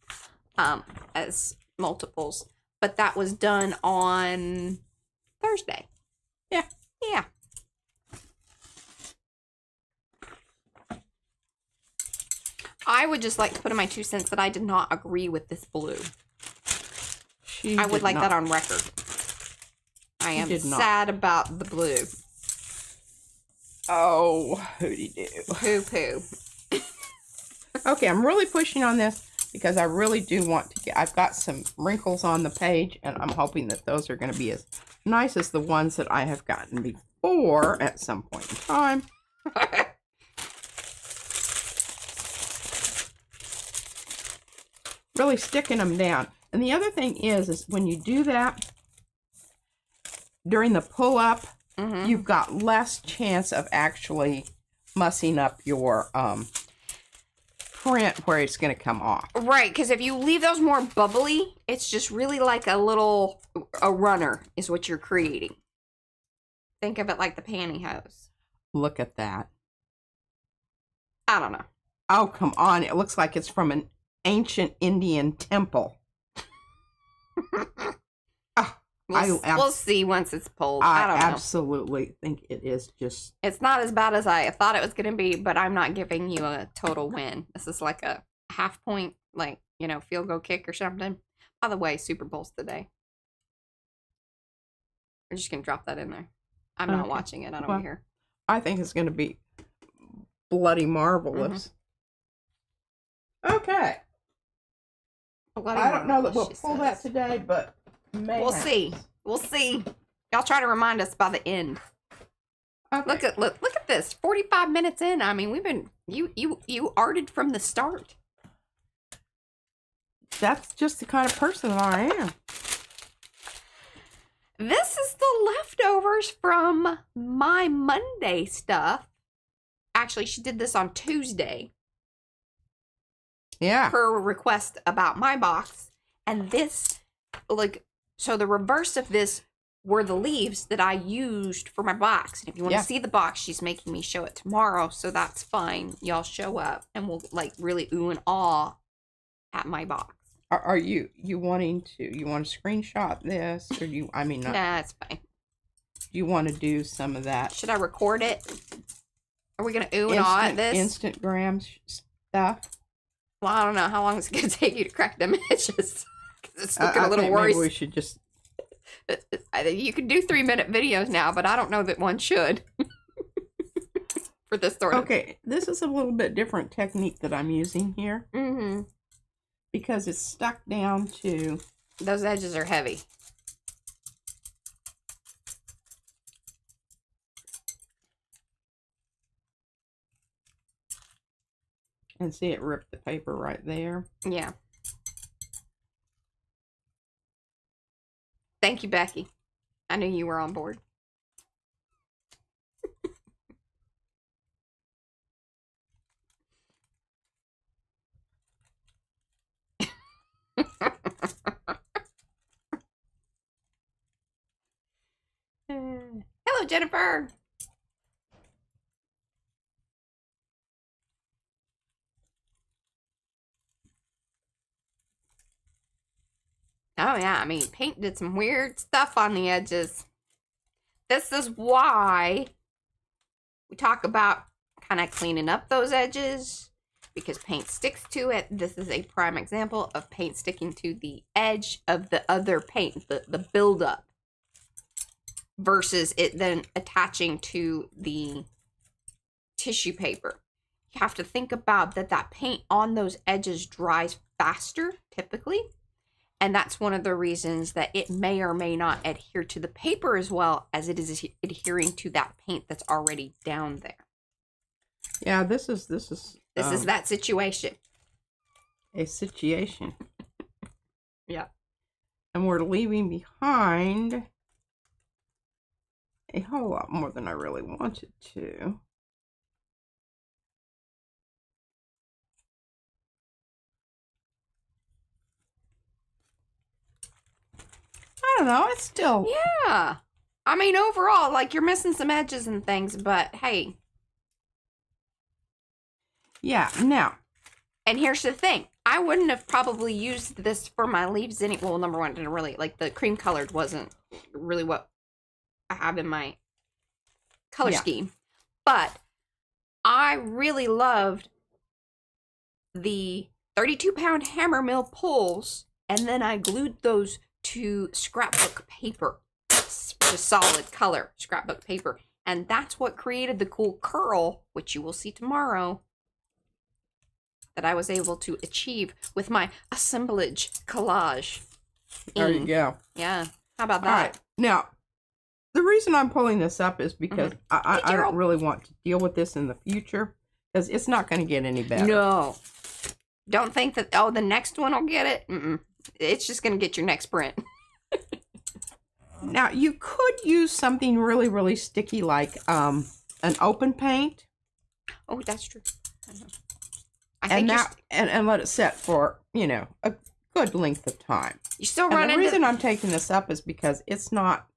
as multiples. But that was done on Thursday. Yeah. Yeah. I would just like to put in my 2 cents that I did not agree with this blue. I would like that on record. I am sad about the blue. Oh, hooty-doo. Poo-poo. Okay, I'm really pushing on this because I really do want to get... I've got some wrinkles on the page, and I'm hoping that those are going to be as nice as the ones that I have gotten before at some point in time. Really sticking them down. And the other thing is when you do that during the pull-up, you've got less chance of actually mussing up your print where it's going to come off. Right, because if you leave those more bubbly, it's just really like a runner is what you're creating. Think of it like the pantyhose. Look at that. I don't know. Oh, come on. It looks like it's from an ancient Indian temple. We'll see once it's pulled. I don't know. I absolutely think it is just... It's not as bad as I thought it was going to be, but I'm not giving you a total win. This is like a half point, field goal kick or something. By the way, Super Bowl's today. We're just going to drop that in there. I'm not watching it. I don't care. I think it's going to be bloody marvelous. Okay. I don't know that we'll pull that today, but we'll see. We'll see. Y'all try to remind us by the end. Okay. Look at this. 45 minutes in. I mean, we've been you arted from the start. That's just the kind of person that I am. This is the leftovers from my Monday stuff. Actually, she did this on Tuesday. Yeah. Her request about my box. And this, so the reverse of this were the leaves that I used for my box. And if you want to see the box, she's making me show it tomorrow. So that's fine. Y'all show up and we'll really ooh and awe at my box. Are you wanting to, you want to screenshot this? Or Nah, it's fine. Do you want to do some of that? Should I record it? Are we going to ooh and awe at this? Instagram stuff? Well, I don't know. How long is it going to take you to crack them edges? It's looking a little worrisome. Maybe we should just... You can do 3-minute videos now, but I don't know that one should. For this sort of... Okay, this is a little bit different technique that I'm using here. Mm-hmm. Because it's stuck down to... Those edges are heavy. And see, it ripped the paper right there. Yeah. Thank you, Becky. I knew you were on board. Hello, Jennifer. Oh, yeah. I mean, paint did some weird stuff on the edges. This is why we talk about kind of cleaning up those edges, because paint sticks to it. This is a prime example of paint sticking to the edge of the other paint, the buildup, versus it then attaching to the tissue paper. You have to think about that paint on those edges dries faster, typically. And that's one of the reasons that it may or may not adhere to the paper as well as it is adhering to that paint that's already down there. Yeah, this is that situation. A situation. Yeah. And we're leaving behind a whole lot more than I really wanted to. I don't know, it's still... Yeah. I mean, overall, you're missing some edges and things, but hey. Yeah, now. And here's the thing. I wouldn't have probably used this for my leaves well, number one, didn't really, the cream colored wasn't really what I have in my color scheme. But I really loved the 32-pound hammer mill pulls, and then I glued those to scrapbook paper, just solid color scrapbook paper. And that's what created the cool curl, which you will see tomorrow, that I was able to achieve with my assemblage collage. There you go. Yeah. How about that? All right. Now, the reason I'm pulling this up is because I don't really want to deal with this in the future, because it's not going to get any better. No. Don't think that, oh, the next one will get it. Mm-mm. It's just going to get your next print. Now, you could use something really, really sticky like an open paint. Oh, that's true. And let it set for, you know, a good length of time. You still run into... The reason I'm taking this up is because it's not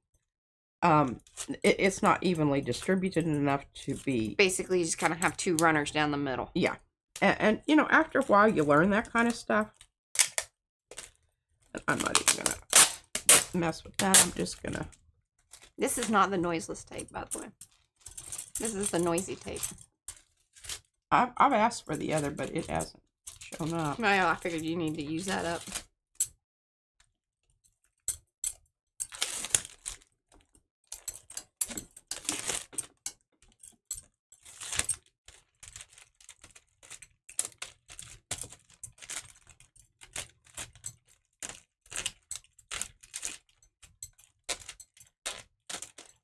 evenly distributed enough to be... Basically, you just kind of have two runners down the middle. Yeah. And you know, after a while, you learn that kind of stuff. I'm not even going to mess with that. I'm just going to... This is not the noiseless tape, by the way. This is the noisy tape. I've asked for the other, but it hasn't shown up. Well, I figured you need to use that up.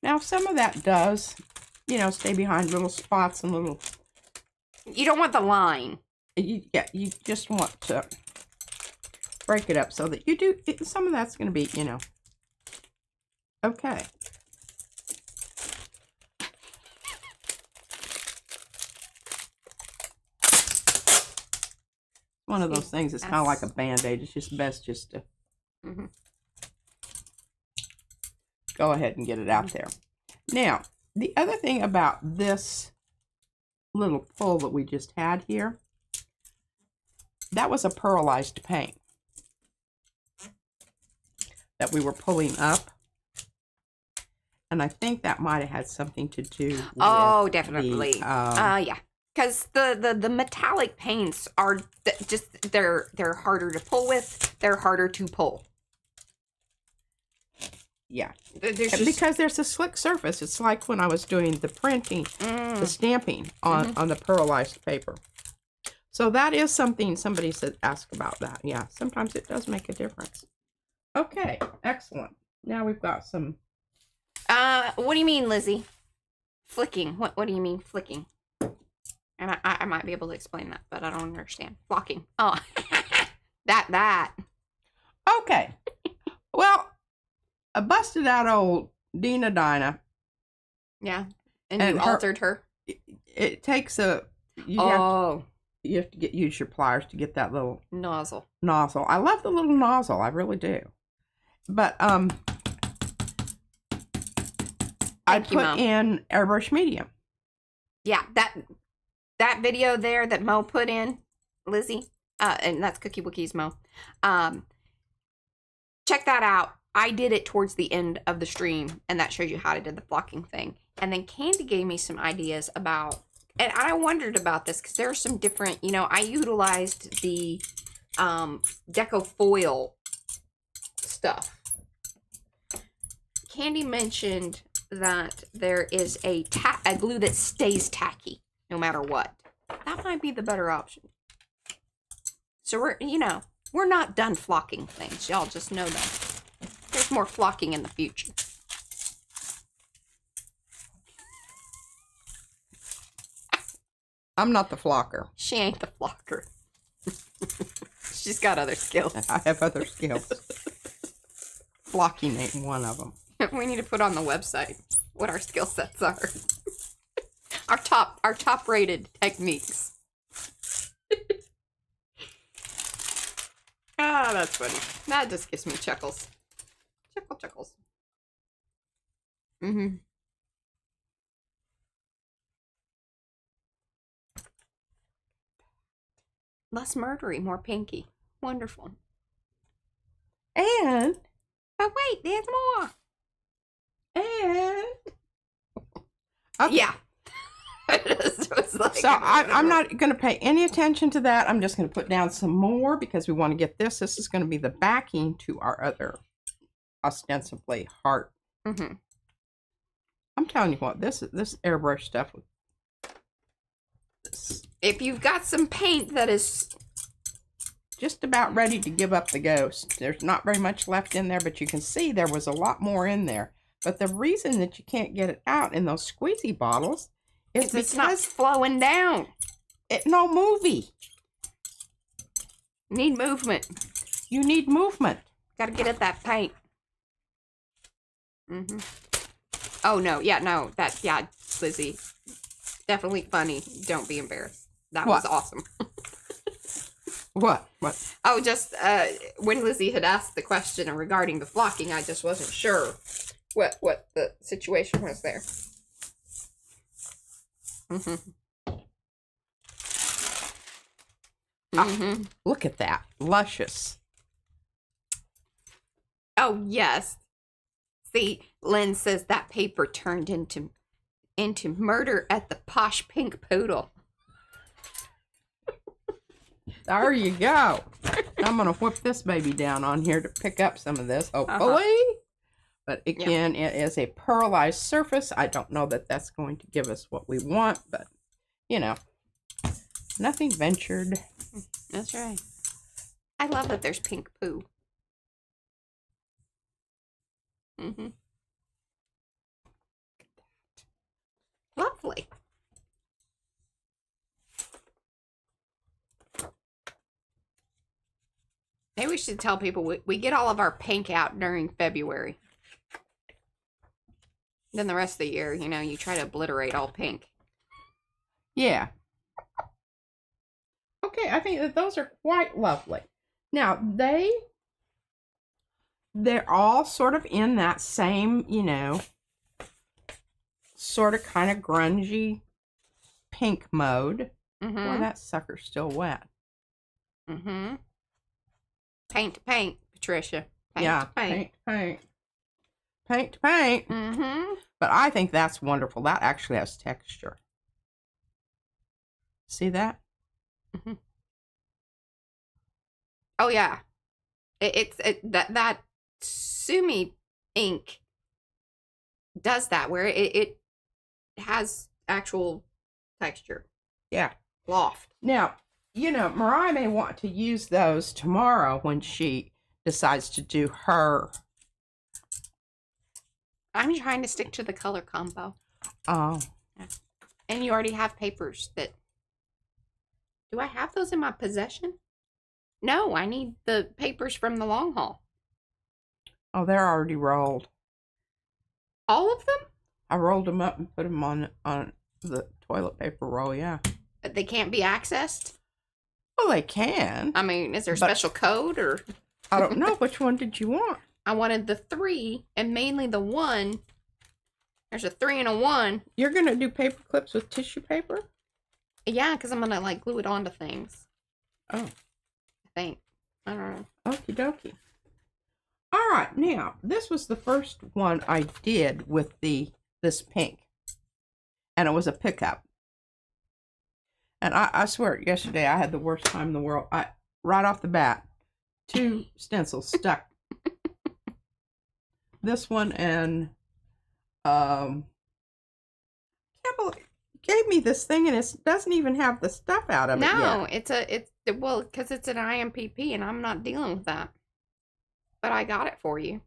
Now, some of that does, you know, stay behind little spots and little... You don't want the line. You just want to break it up so that you do... Some of that's going to be, you know, okay. One of those things that's kind of like a Band-Aid. It's just best just to... Go ahead and get it out there. Now, the other thing about this little pull that we just had here, that was a pearlized paint that we were pulling up. And I think that might have had something to do with... Oh, definitely. Yeah. Because the metallic paints are just, they're harder to pull with. They're harder to pull. Yeah, because there's a slick surface. It's like when I was doing the printing, the stamping on the pearlized paper. So that is something somebody said, ask about that. Yeah, sometimes it does make a difference. Okay, excellent. Now we've got some... What do you mean, Lizzie? Flicking. What do you mean, flicking? And I might be able to explain that, but I don't understand. Flocking. Oh, that. Okay. Well... I busted out old Dinah. Yeah. And you altered her. It takes a... You have to use your pliers to get that little... Nozzle. I love the little nozzle. I really do. But, I put in airbrush medium. Yeah. That video there that Mo put in, Lizzie, and that's Cookie Wookie's Mo. Check that out. I did it towards the end of the stream, and that shows you how I did the flocking thing. And then Candy gave me some ideas about, and I wondered about this because there are some different, you know, I utilized the deco foil stuff. Candy mentioned that there is a glue that stays tacky no matter what. That might be the better option. So we're not done flocking things. Y'all just know that. There's more flocking in the future. I'm not the flocker. She ain't the flocker. She's got other skills. I have other skills. Flocking ain't one of them. We need to put on the website what our skill sets are. Our top rated techniques. Ah, that's funny. That just gives me chuckles. Chuckles. Less murdery, more pinky. Wonderful. And... But wait, there's more. And... Okay. Yeah. So I'm not going to pay any attention to that. I'm just going to put down some more because we want to get this. This is going to be the backing to our other ostensibly heart. Mm-hmm. I'm telling you what, this airbrush stuff. If you've got some paint that is just about ready to give up the ghost, there's not very much left in there, but you can see there was a lot more in there. But the reason that you can't get it out in those squeezy bottles is because it's not flowing down. It no movie. Need movement. You need movement. Gotta get at that paint. Mm-hmm. Oh, no. Yeah, no. Yeah, Lizzie. Definitely funny. Don't be embarrassed. That was awesome. What? Oh, just when Lizzie had asked the question regarding the flocking, I just wasn't sure what the situation was there. Mm-hmm. Mm-hmm. Look at that. Luscious. Oh, yes. See, Lynn says that paper turned into Murder at the Posh Pink Poodle. There you go. I'm going to whip this baby down on here to pick up some of this, hopefully. But again, It is a pearlized surface. I don't know that that's going to give us what we want, but, you know, nothing ventured. That's right. I love that there's pink poo. Mm-hmm. Lovely. Maybe we should tell people we get all of our pink out during February. Then the rest of the year, you know, you try to obliterate all pink. Yeah. Okay, I think that those are quite lovely. Now, they're all sort of in that same, you know, sort of kind of grungy pink mode. Mm-hmm. Boy, that sucker's still wet. Mm-hmm. Paint to paint, Patricia. Paint yeah, to paint. Paint to paint. Mm-hmm. But I think that's wonderful. That actually has texture. See that? Mm-hmm. Oh yeah, that Sumi ink does that where it has actual texture. Yeah, loft. Now, you know, Mariah may want to use those tomorrow when she decides to do her. I'm trying to stick to the color combo. Oh. Yeah. And you already have papers that. Do I have those in my possession? No, I need the papers from the long haul. Oh, they're already rolled. All of them? I rolled them up and put them on the toilet paper roll, yeah. But they can't be accessed? Well, they can. I mean, is there a special code or? I don't know. Which one did you want? I wanted the 3 and mainly the 1. There's a 3 and a 1. You're going to do paper clips with tissue paper? Yeah, because I'm going to like glue it onto things. Oh. I think. I don't know. Okie dokie. All right. Now, this was the first one I did with this pink. And it was a pickup. And I swear, yesterday I had the worst time in the world. Right off the bat, 2 stencils stuck. This one and can't believe you gave me this thing and it doesn't even have the stuff out of it yet. No, it's well, because it's an IMPP and I'm not dealing with that. But I got it for you.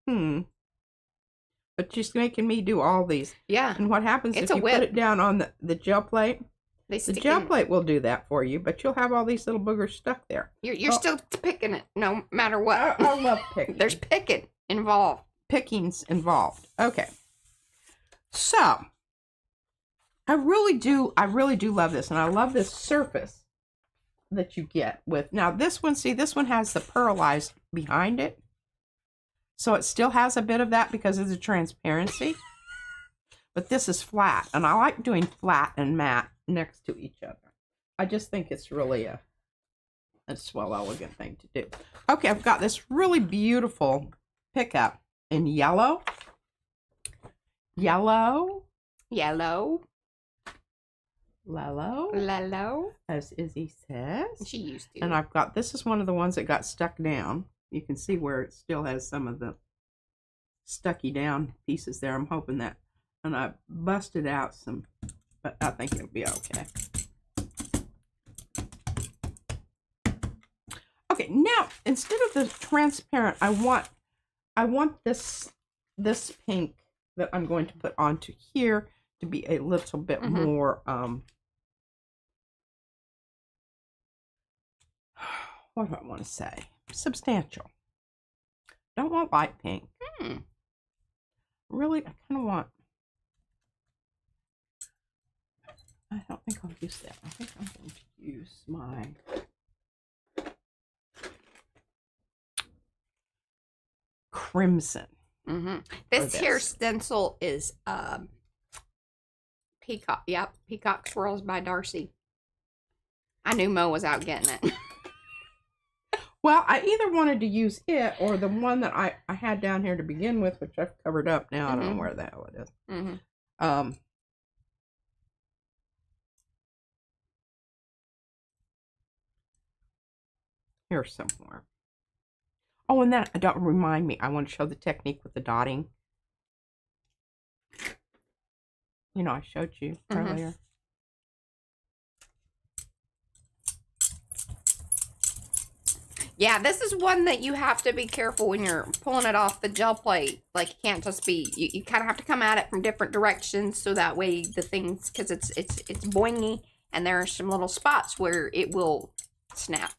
But she's making me do all these. Yeah. And what happens if you put it down on the gel plate? The gel plate will do that for you, but you'll have all these little boogers stuck there. You're still picking it, no matter what. I love picking. There's picking involved. Pickings involved. Okay. So, I really do love this, and I love this surface that you get with. Now, this one, see, this one has the pearlized behind it. So it still has a bit of that because of the transparency. But this is flat, and I like doing flat and matte next to each other. I just think it's really a swell, elegant thing to do. Okay, I've got this really beautiful pickup in yellow, Lello, as Izzy says. She used to. And I've got, this is one of the ones that got stuck down. You can see where it still has some of the stucky down pieces there. I'm hoping that, and I busted out some, but I think it'll be okay. Okay, now instead of the transparent, I want this pink that I'm going to put onto here to be a little bit more what do I want to say? Substantial. Don't want light pink. Really, I kind of want. I don't think I'll use that. I think I'm going to use my crimson. This here stencil is Peacock. Yep, Peacock Swirls by Darcy. I knew Mo was out getting it. Well, I either wanted to use it or the one that I had down here to begin with, which I've covered up now. I don't know where the hell it is. Here somewhere. Oh, and that don't remind me. I want to show the technique with the dotting. You know, I showed you earlier. Yeah, this is one that you have to be careful when you're pulling it off the gel plate. Like, you can't just be, you kind of have to come at it from different directions so that way the things, because it's boingy and there are some little spots where it will snap.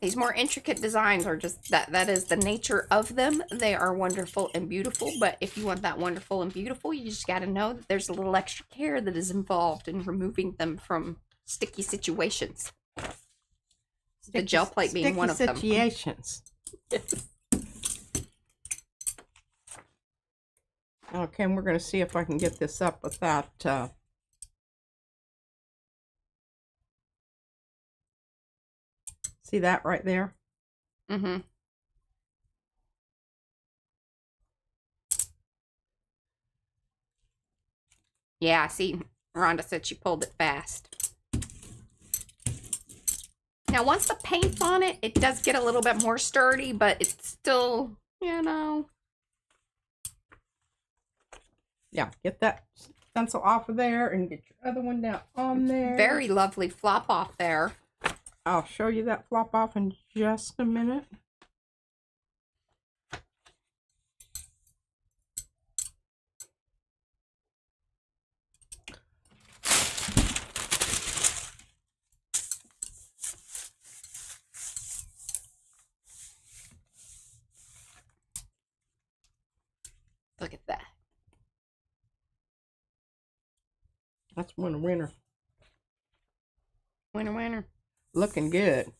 These more intricate designs are just, that is the nature of them. They are wonderful and beautiful, but if you want that wonderful and beautiful, you just got to know that there's a little extra care that is involved in removing them from sticky situations. The gel plate being one of them. Situations. Okay, and we're going to see if I can get this up without see that right there? Yeah, see, Rhonda said she pulled it fast. Now, once the paint's on it, it does get a little bit more sturdy, but it's still, you know. Yeah, get that stencil off of there and get your other one down on there. Very lovely flop off there. I'll show you that flop off in just a minute. Look at that. That's winner, winner. Winner, winner. Looking good.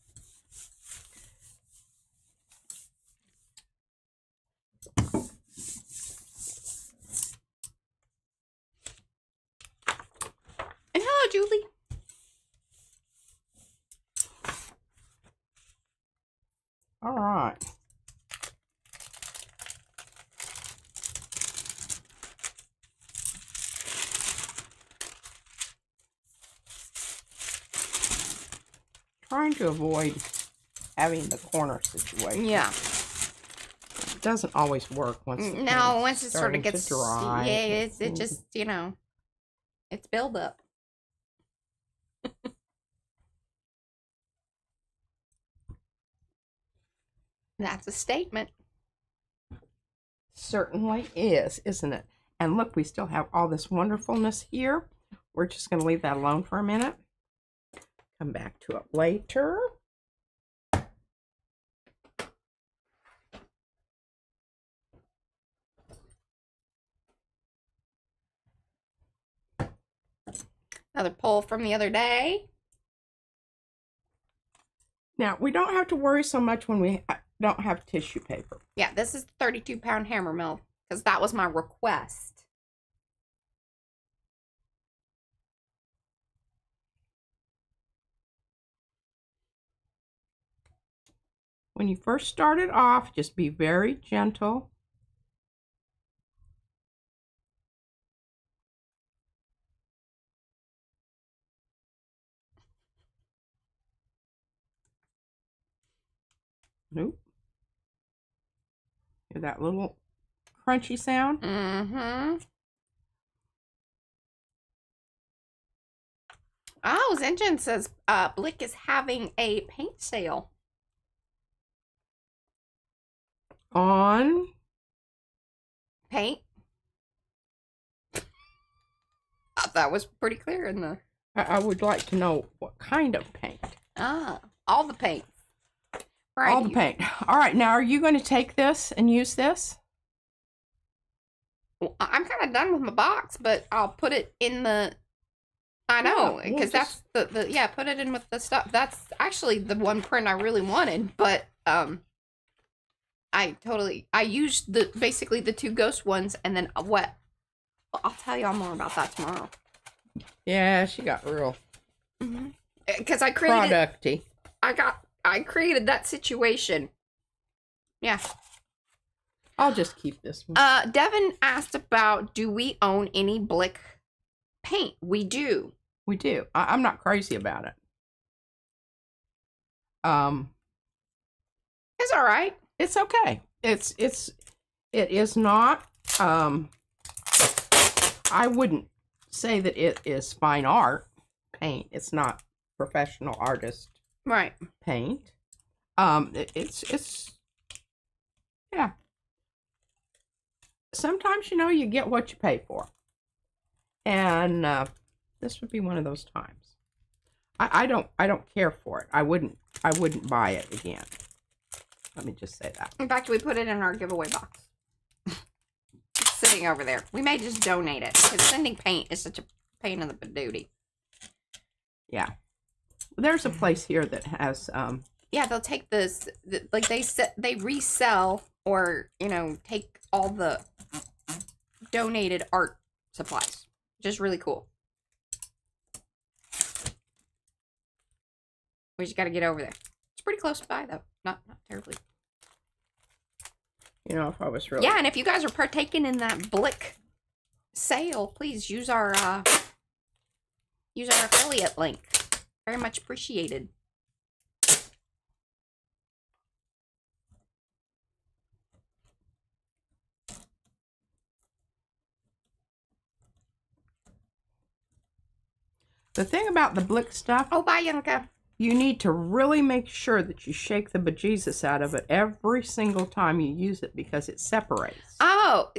And hello, Julie. All right. Trying to avoid having the corner situation. Yeah. It doesn't always work once the once it sort of gets dry. Yeah, it just, you know, it's build up. That's a statement. Certainly is, isn't it? And look, we still have all this wonderfulness here. We're just going to leave that alone for a minute. Come back to it later. Another pull from the other day. Now, we don't have to worry so much when we don't have tissue paper. Yeah, this is the 32-pound hammer mill because that was my request. When you first start it off, just be very gentle. Nope. Hear that little crunchy sound? Mm-hmm. Oh, Zenjen says Blick is having a paint sale. On? Paint? That was pretty clear in the... I would like to know what kind of paint. Ah, all the paint. Right. All the paint. All right, now are you going to take this and use this? Well, I'm kind of done with my box, but I'll put it in the... I know, because that's the yeah, put it in with the stuff. That's actually the one print I really wanted, but I used basically the 2 ghost ones, and then what? Well, I'll tell y'all more about that tomorrow. Yeah, she got real. Because I created producty. I created that situation. Yeah. I'll just keep this one. Devin asked about, do we own any Blick paint? We do. We do. I'm not crazy about it. It's all right. It's okay. It is not. I wouldn't say that it is fine art paint. It's not professional artist paint. It's yeah. Sometimes you get what you pay for, and this would be one of those times. I don't care for it. I wouldn't buy it again. Let me just say that. In fact, we put it in our giveaway box. It's sitting over there. We may just donate it because sending paint is such a pain in the badootie. Yeah. There's a place here that has yeah, they'll take this, like they resell or, take all the donated art supplies. Just really cool. We just got to get over there. It's pretty close by though. Not terribly. If I was really... Yeah, and if you guys are partaking in that Blick sale, please use our affiliate link. Very much appreciated. The thing about the Blick stuff... Oh, bye, Yunka. You need to really make sure that you shake the bejesus out of it every single time you use it because it separates. Oh,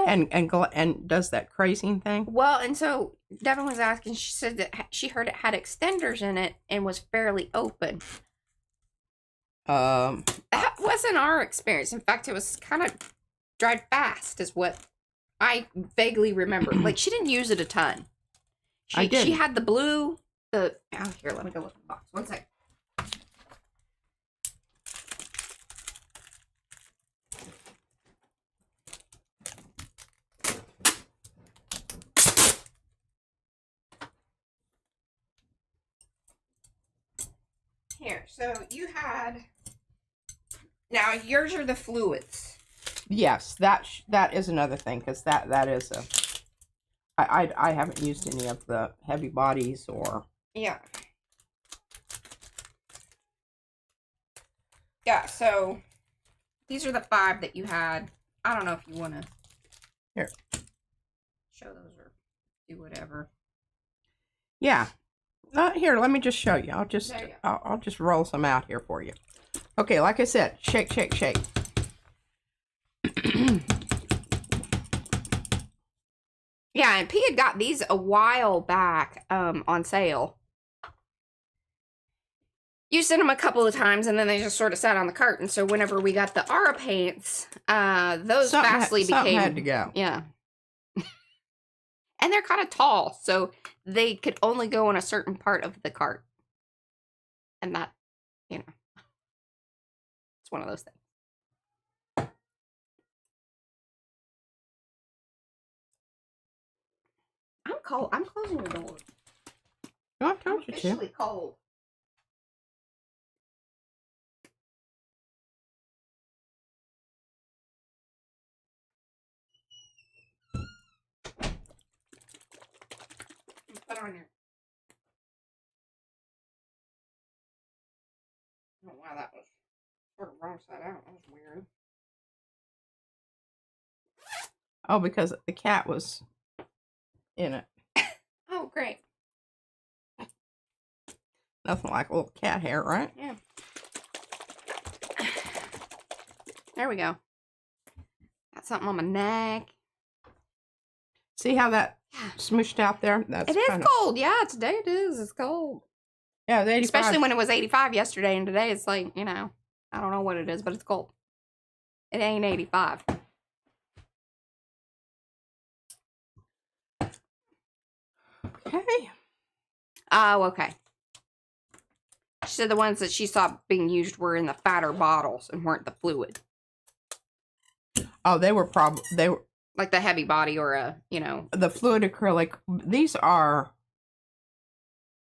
and does that crazing thing. Well, and so Devin was asking. She said that she heard it had extenders in it and was fairly open. That wasn't our experience. In fact, it was kind of dried fast, is what I vaguely remember. Like she didn't use it a ton. I did. She had the blue. Here, let me go look at the box. One sec. Here, so you had... Now, yours are the fluids. Yes, that is another thing, because that is a... I haven't used any of the heavy bodies or... Yeah. Yeah, so these are the 5 that you had. I don't know if you want to here show those or do whatever. Yeah. Here, let me just show you. I'll just roll some out here for you. Okay, like I said, shake, shake, shake. Yeah, and P had got these a while back on sale. Used them a couple of times, and then they just sort of sat on the cart. And so whenever we got the Aura paints, those fastly became... Something had to go. Yeah. And they're kind of tall, so they could only go on a certain part of the cart. And that, it's one of those things. I'm cold. I'm closing the door. Oh, I told you to. Officially cold. Put on here. I don't know why that was sort of wrong side out. That was weird. Oh, because the cat was in it. Oh, great. Nothing like a little cat hair, right? Yeah. There we go. Got something on my neck. See how that smooshed out there? That's it is cold. Yeah, today it is. It's cold. Yeah, it's 85. Especially when it was 85 yesterday, and today it's like, you know, I don't know what it is, but it's cold. It ain't 85. Okay. Oh, okay. She said the ones that she saw being used were in the fatter bottles and weren't the fluid. Oh, they were like the heavy body or a, you know. The fluid acrylic. These are.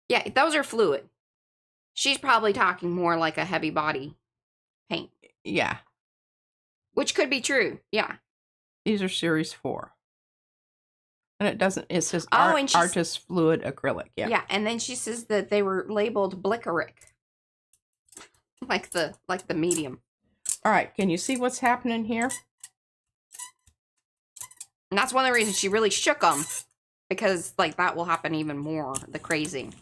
Yeah, those are fluid. She's probably talking more like a heavy body paint. Yeah. Which could be true. Yeah. These are series 4. And it doesn't, it says Artist Fluid Acrylic. Yeah. Yeah, and then she says that they were labeled Blickeric. Like the medium. All right, can you see what's happening here? And that's one of the reasons she really shook them. Because, like, that will happen even more, the crazing.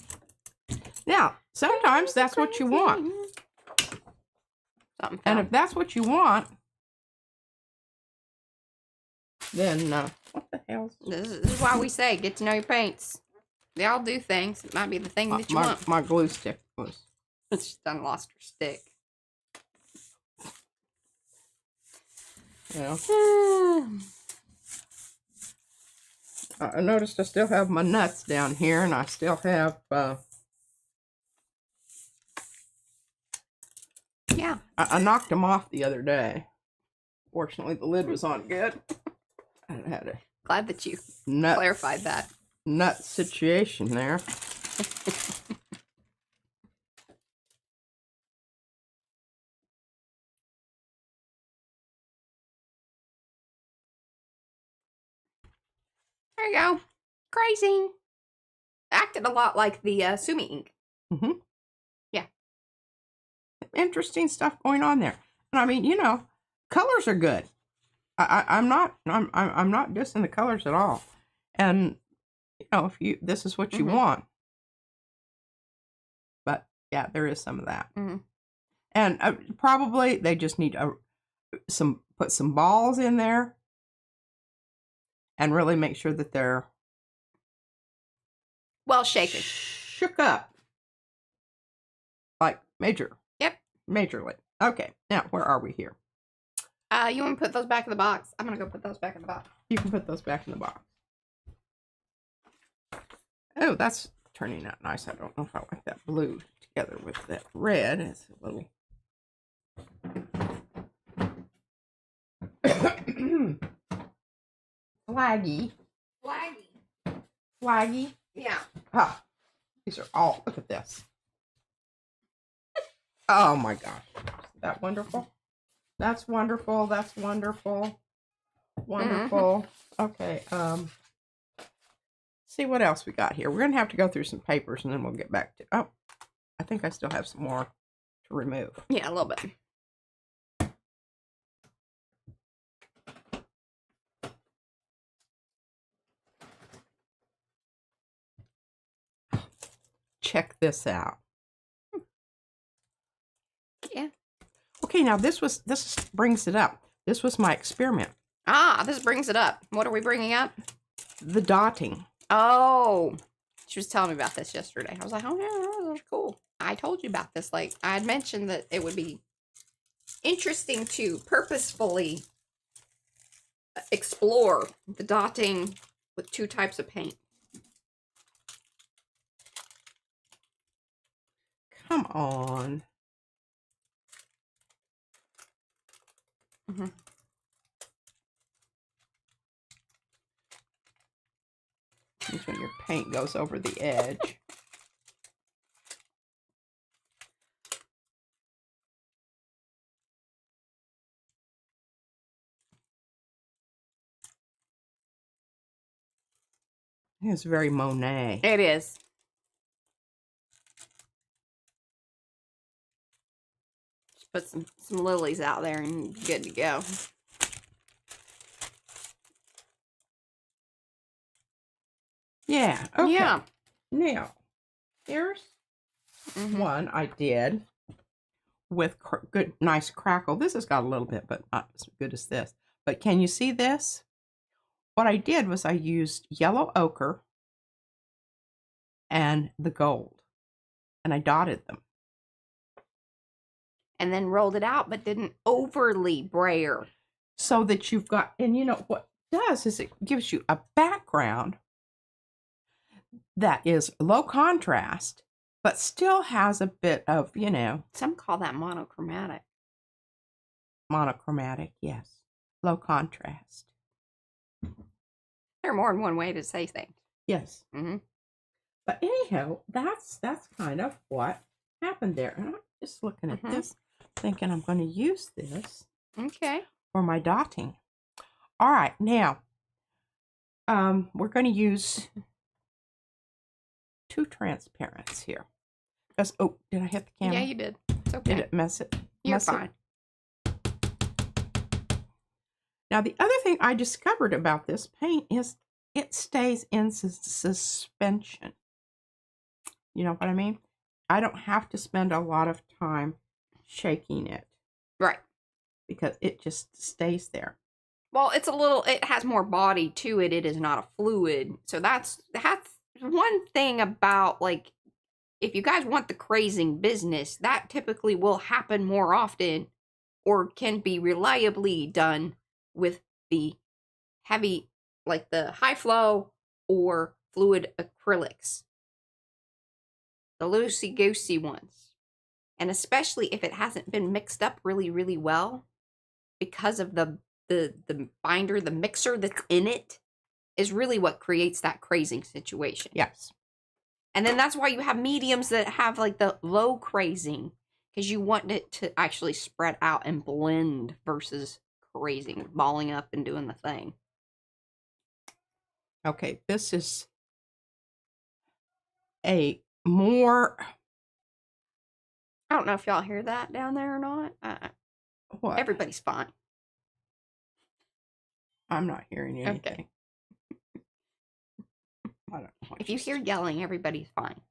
Now, sometimes that's what you want. And if that's what you want, then what the hell? This is why we say, get to know your paints. They all do things. It might be the thing that you want. My glue stick was. She's done lost her stick. Yeah. I noticed I still have my nuts down here, and I still have. Yeah. I knocked them off the other day. Fortunately, the lid was on good. I had a glad that you clarified that. Nut situation there. There you go. Crazy. Acted a lot like the Sumi ink. Mm-hmm. Yeah. Interesting stuff going on there. And I mean, you know, colors are good. I'm not dissing the colors at all. And you know, if this is what you want. But yeah, there is some of that. And probably they just need put some balls in there. And really make sure that they're well shaken. Shook up. Like major. Yep. Majorly. Okay. Now, where are we here? You want to put those back in the box? I'm going to go put those back in the box. You can put those back in the box. Oh, that's turning out nice. I don't know if I like that blue together with that red. It's a little... Flaggy. Flaggy. Yeah. Ah, these are all, look at this. Oh my gosh. Isn't that wonderful? That's wonderful. That's wonderful. Wonderful. Okay. See what else we got here. We're going to have to go through some papers and then we'll get back to, oh, I think I still have some more to remove. Yeah, a little bit. Check this out. Yeah. Okay, now this brings it up. This was my experiment. Ah, this brings it up. What are we bringing up? The dotting. Oh, she was telling me about this yesterday. I was like, oh yeah, that's cool. I told you about this. Like, I had mentioned that it would be interesting to purposefully explore the dotting with 2 types of paint. Come on. That's when your paint goes over the edge. It's very Monet. It is. Just put some lilies out there and good to go. Yeah. Okay. Yeah. Now, here's one I did with good, nice crackle. This has got a little bit, but not as good as this. But can you see this? What I did was I used yellow ochre and the gold, and I dotted them. And then rolled it out, but didn't overly brayer. So that you've got, and you know what it does is it gives you a background that is low contrast, but still has a bit of, you know. Some call that monochromatic. Monochromatic, yes. Low contrast. There are more than one way to say things. Yes. But anyhow, that's kind of what happened there. And I'm just looking at this, thinking I'm going to use this for my dotting. All right, now we're going to use 2 transparents here. Because did I hit the camera? Yeah, you did. It's okay. Did it mess it? You're fine. Now the other thing I discovered about this paint is it stays in suspension. You know what I mean? I don't have to spend a lot of time shaking it. Right. Because it just stays there. Well, it has more body to it. It is not a fluid. So that's one thing about, like, if you guys want the crazing business, that typically will happen more often or can be reliably done with the heavy, like the high flow or fluid acrylics. The loosey-goosey ones. And especially if it hasn't been mixed up really, really well, because of the binder, the mixer that's in it, is really what creates that crazing situation. Yes. And then that's why you have mediums that have like the low crazing, because you want it to actually spread out and blend versus crazing, balling up and doing the thing. Okay, this is a more... I don't know if y'all hear that down there or not. What? Everybody's fine. I'm not hearing anything. Okay. I don't know. If you hear yelling, everybody's fine.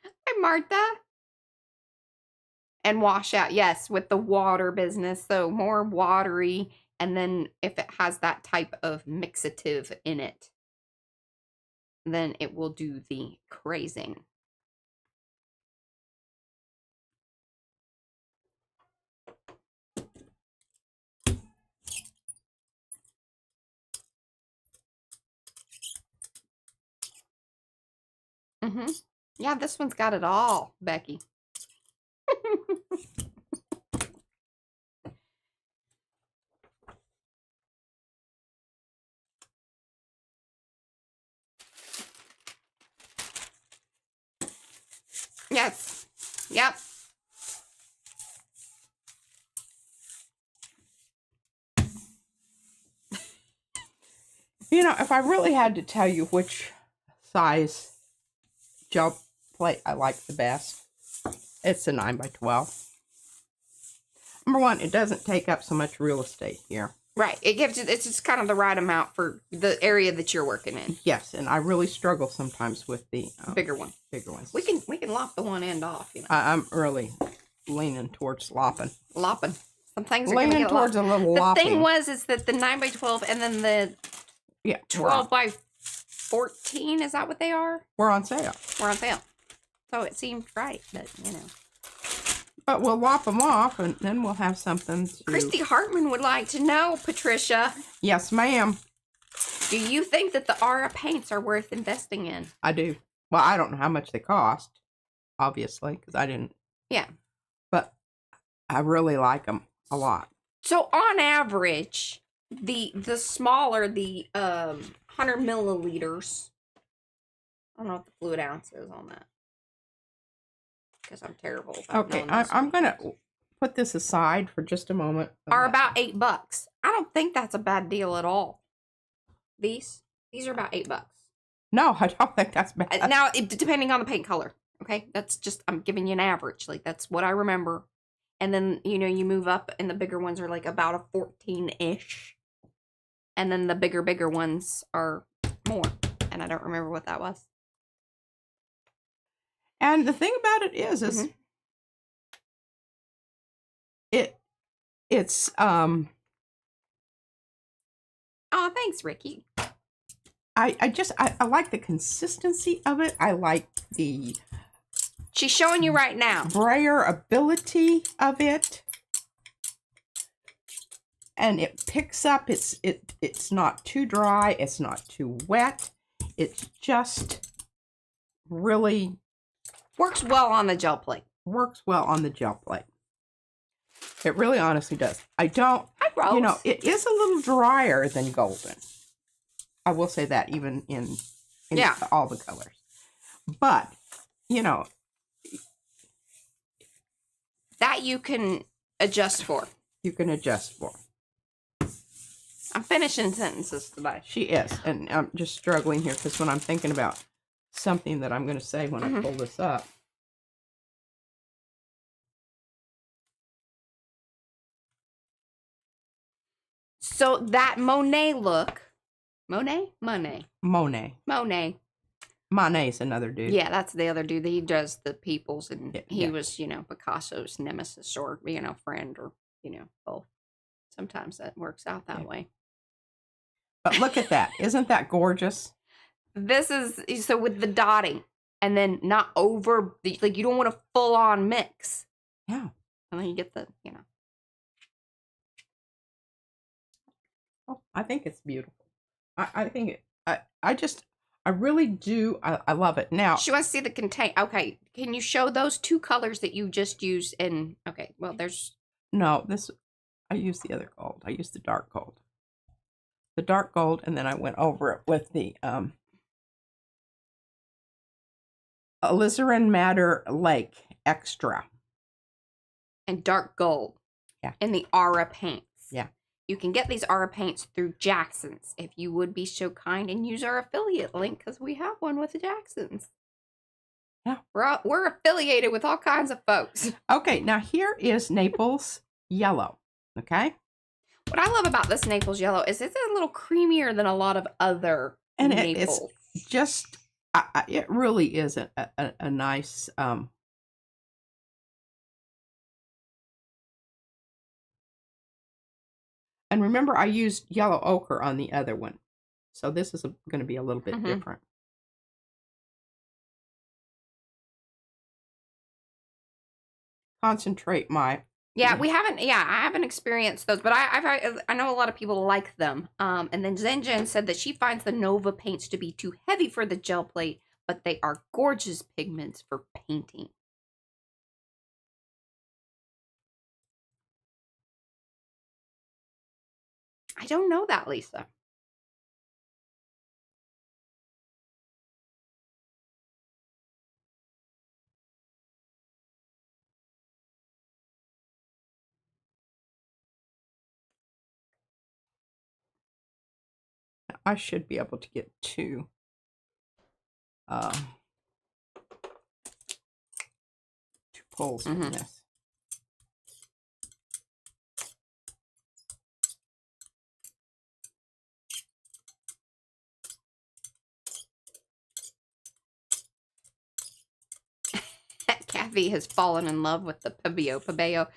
Hi, Martha. And wash out, yes, with the water business. So more watery. And then if it has that type of mixative in it, then it will do the crazing. Yeah, this one's got it all, Becky. Yes. Yep. You know, if I really had to tell you which size gel plate I like the best, it's a 9x12. Number one, it doesn't take up so much real estate here. Right. It's just kind of the right amount for the area that you're working in. Yes, and I really struggle sometimes with the bigger one. Bigger ones. We can lop the one end off, you know. I'm really leaning towards lopping. Lopping. Some things are leaning towards lopped. a little lopping. The thing is that the 9x12 and then the 12x14, is that what they are? We're on sale. We're on sale. So it seemed right, but you know. But we'll lop them off, and then we'll have something to... Christy Hartman would like to know, Patricia. Yes, ma'am. Do you think that the Aura paints are worth investing in? I do. Well, I don't know how much they cost, obviously, because I didn't... Yeah. But I really like them a lot. So, on average, the smaller, the 100 milliliters... I don't know what the fluid ounce is on that. Because I'm terrible. Okay, I'm going to put this aside for just a moment. Are about $8. I don't think that's a bad deal at all. These are about $8. No, I don't think that's bad. Now, depending on the paint color. Okay, that's just, I'm giving you an average. Like, that's what I remember. And then, you know, you move up and the bigger ones are like about a 14-ish. And then the bigger ones are more. And I don't remember what that was. And the thing about it is it's oh, thanks, Ricky. I like the consistency of it. I like the she's showing you right now brayer ability of it. And it picks up, it's not too dry, it's not too wet. It's just really works well on the gel plate. Works well on the gel plate. It really honestly does. I don't, Hi, you know, it is a little drier than golden. I will say that even in yeah. all the colors. But, you know. That you can adjust for. You can adjust for. I'm finishing sentences today. She is. And I'm just struggling here because when I'm thinking about something that I'm going to say when I pull this up. So that Monet look. Monet? Monet. Monet. Monet. Monet's another dude. Yeah, that's the other dude. He does the peoples, and he was, you know, Picasso's nemesis or, you know, friend or, you know, both. Sometimes that works out that way. But look at that. Isn't that gorgeous? This is, so with the dotting, and then not over, like, you don't want a full-on mix. Yeah. And then you get the, you know. Oh, I think it's beautiful. I think it, I really do. I love it. Now, she wants to see the contain. Okay. Can you show those two colors that you just used in, okay, well, there's. No, I used the other gold. I used the dark gold. The dark gold, and then I went over it with the alizarin madder lake extra. And dark gold. Yeah. And the Aura paints. Yeah. You can get these Aura paints through Jackson's if you would be so kind and use our affiliate link, because we have one with the Jackson's. Yeah. We're affiliated with all kinds of folks. Okay, now here is Naples yellow. Okay. What I love about this Naples yellow is it's a little creamier than a lot of other Naples. It's just, it really is a nice, and remember I used yellow ochre on the other one. So this is going to be a little bit different. Concentrate my. Yeah, I haven't experienced those, but I know a lot of people like them. And then Zenjen said that she finds the Nova paints to be too heavy for the gel plate, but they are gorgeous pigments for painting. I don't know that, Lisa. I should be able to get two pulls from this. Kathy has fallen in love with the Pebeo.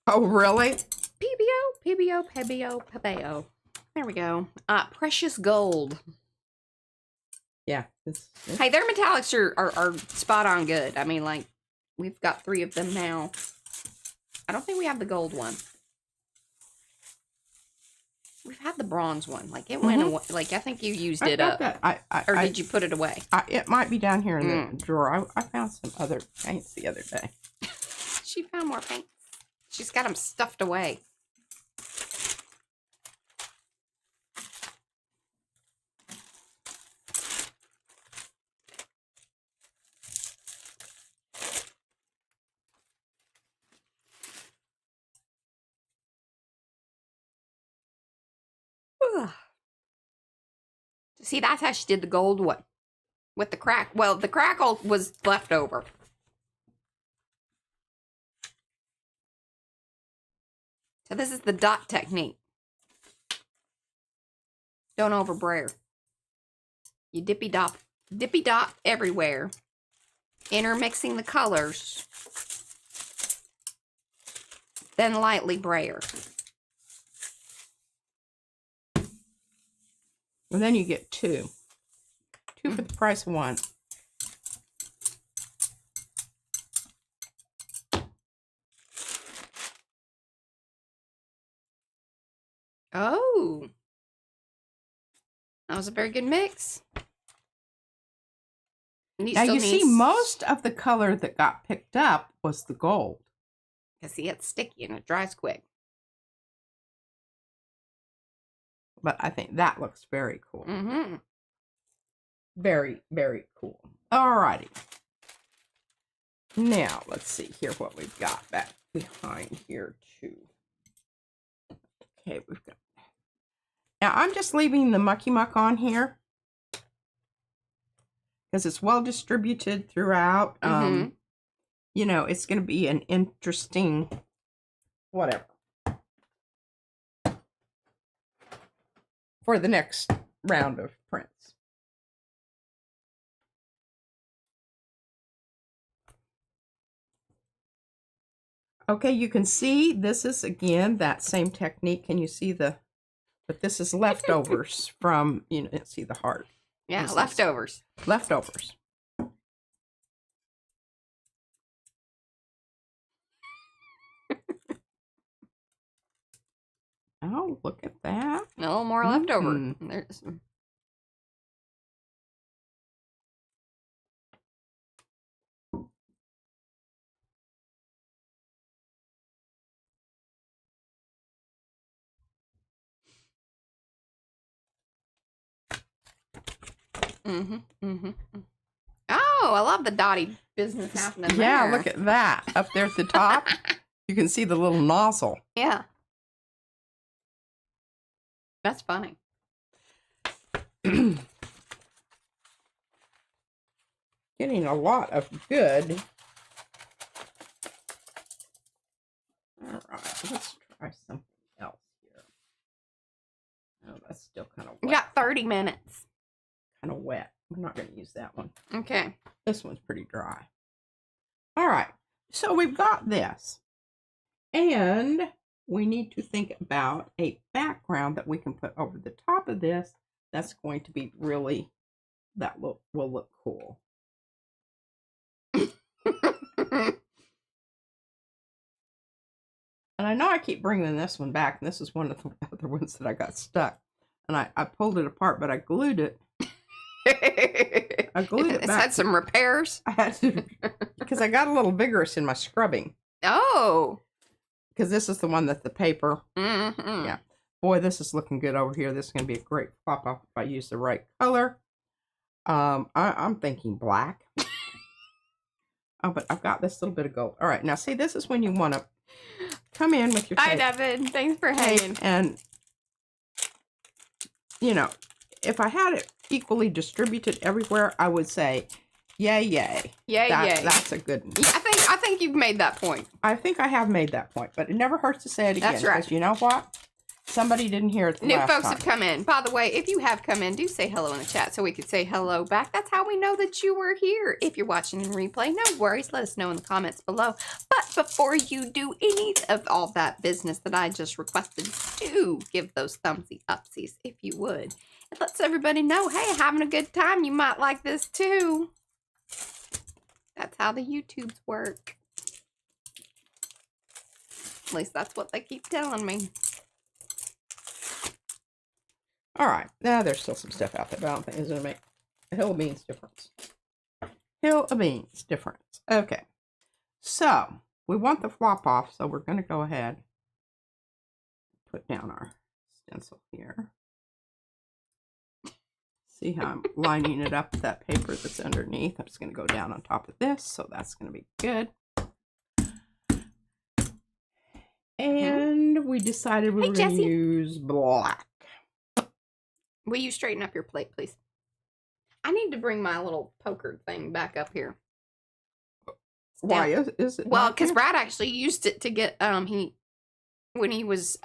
Oh, really? Pebeo. There we go. Precious gold. Yeah. Hey, their metallics are spot on good. I mean, like, we've got 3 of them now. I don't think we have the gold one. We've had the bronze one. Like, it went away. Like, I think you used it up. Or did you put it away? It might be down here in the drawer. I found some other paints the other day. She found more paints. She's got them stuffed away. See, that's how she did the gold one. With the crack. Well, the crackle was left over. So this is the dot technique. Don't overbrayer. You dippy dot everywhere. Intermixing the colors. Then lightly brayer. And then you get two. Two for the price of one. Oh. That was a very good mix. Now you see most of the color that got picked up was the gold. Because see, it's sticky and it dries quick. But I think that looks very cool. Mm-hmm. Very, very cool. Alrighty. Now, let's see here what we've got back behind here, too. Okay, we've got... Now, I'm just leaving the Mucky Muck on here. Because it's well distributed throughout. You know, it's going to be an interesting... whatever. For the next round of prints. Okay, you can see this is again that same technique. Can you see but this is leftovers from, you know, see the heart. Yeah, leftovers. Leftovers. Oh, look at that. A little more leftover. There's... Oh, I love the dotty business happening there. Yeah, look at that. Up there at the top, you can see the little nozzle. Yeah. That's funny. Getting a lot of good. All right, let's try something else here. Oh, that's still kind of wet. We got 30 minutes. Kind of wet. I'm not going to use that one. Okay. This one's pretty dry. All right, so we've got this. And we need to think about a background that we can put over the top of this that's going to be really, that will look cool. And I know I keep bringing this one back, and this is one of the other ones that I got stuck. And I pulled it apart, but I glued it. I glued it back. It's had some repairs? I had to, because I got a little vigorous in my scrubbing. Oh. Because this is the one that the paper. Mm-hmm. Yeah. Boy, this is looking good over here. This is going to be a great flop off if I use the right color. I'm thinking black. Oh, but I've got this little bit of gold. All right. Now, see, this is when you want to come in with your tape. Hi, Devin. Thanks for hanging. And, you know, if I had it equally distributed everywhere, I would say, yay, yay. Yay, yay. That's a good one. Yeah, I think you've made that point. I think I have made that point, but it never hurts to say it again. That's right. Because you know what? Somebody didn't hear it the New last folks time. have come in. By the way, if you have come in, do say hello in the chat so we could say hello back. That's how we know that you were here. If you're watching in replay, no worries. Let us know in the comments below. But before you do any of all that business that I just requested, do give those thumbsy upsies if you would. It lets everybody know, hey, having a good time. You might like this too. That's how the YouTubes work. At least that's what they keep telling me. All right. Now, there's still some stuff out there, but I don't think it's going to make a hill of beans difference. Hill of beans difference. Okay. So, we want the flop off, so we're going to go ahead and put down our stencil here. See how I'm lining it up with that paper that's underneath. I'm just going to go down on top of this, so that's going to be good. And we decided we were going to use black. Will you straighten up your plate, please? I need to bring my little poker thing back up here. Why is it? Well, because Brad actually used it to get when he was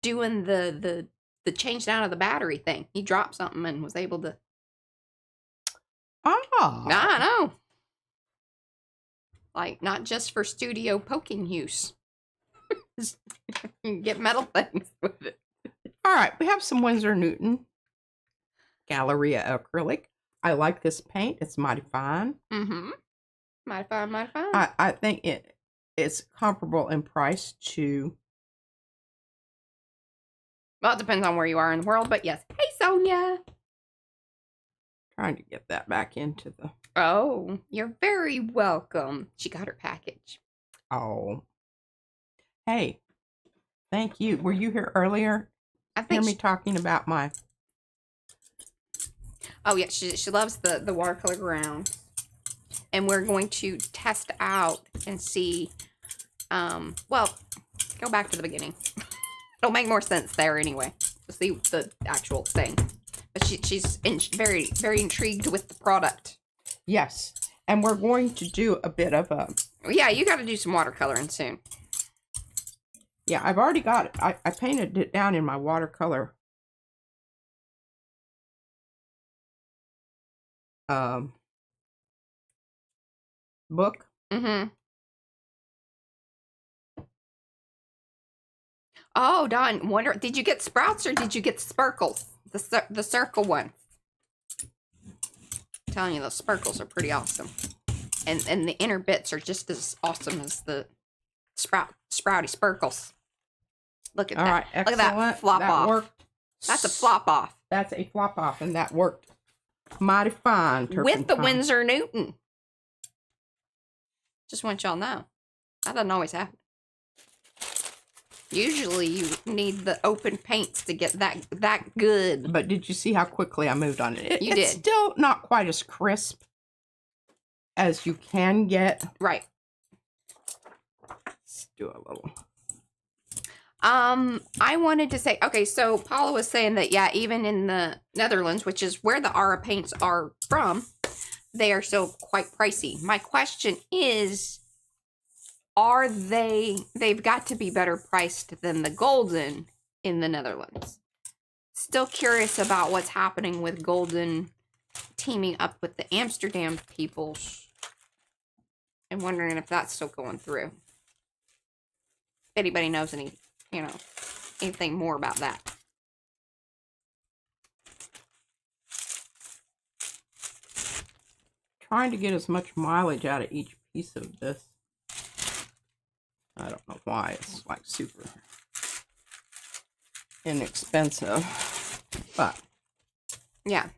doing the the change down of the battery thing. He dropped something and was able to. Oh. I know. Like, not just for studio poking use. You can get metal things with it. All right, we have some Winsor Newton Galleria acrylic. I like this paint. It's mighty fine. Mm-hmm. Mighty fine, mighty fine. I think it's comparable in price to. Well, it depends on where you are in the world, but yes. Hey, Sonia. Trying to get that back into the. Oh, you're very welcome. She got her package. Oh. Hey, thank you. Were you here earlier? I think Hear me talking about my. Oh yeah, she loves the watercolor ground, and we're going to test out and see. Well, go back to the beginning. It'll make more sense there anyway to see the actual thing. But she's very very intrigued with the product. Yes, and we're going to do a bit of a. Yeah, you got to do some watercoloring soon. Yeah, I've already got it. I painted it down in my watercolor. Book. Mm-hmm. Oh, Don, wonder, did you get sprouts or did you get sparkles? The circle one. I'm telling you, those sparkles are pretty awesome. And the inner bits are just as awesome as the sprouty sparkles. Look at All that. right, Look at that flop that off. Worked. That's a flop off. That's a flop off, and that worked mighty fine. With the Winsor Newton. Just want y'all know. That doesn't always happen. Usually you need the open paints to get that good. But did you see how quickly I moved on it? You did. It's still not quite as crisp as you can get. Right. Let's do a little. I wanted to say, okay, so Paula was saying that, yeah, even in the Netherlands, which is where the Ara paints are from, they are still quite pricey. My question is, they've got to be better priced than the Golden in the Netherlands. Still curious about what's happening with Golden teaming up with the Amsterdam peoples and wondering if that's still going through. If anybody knows anything more about that. Trying to get as much mileage out of each piece of this. I don't know why it's like super inexpensive, but yeah.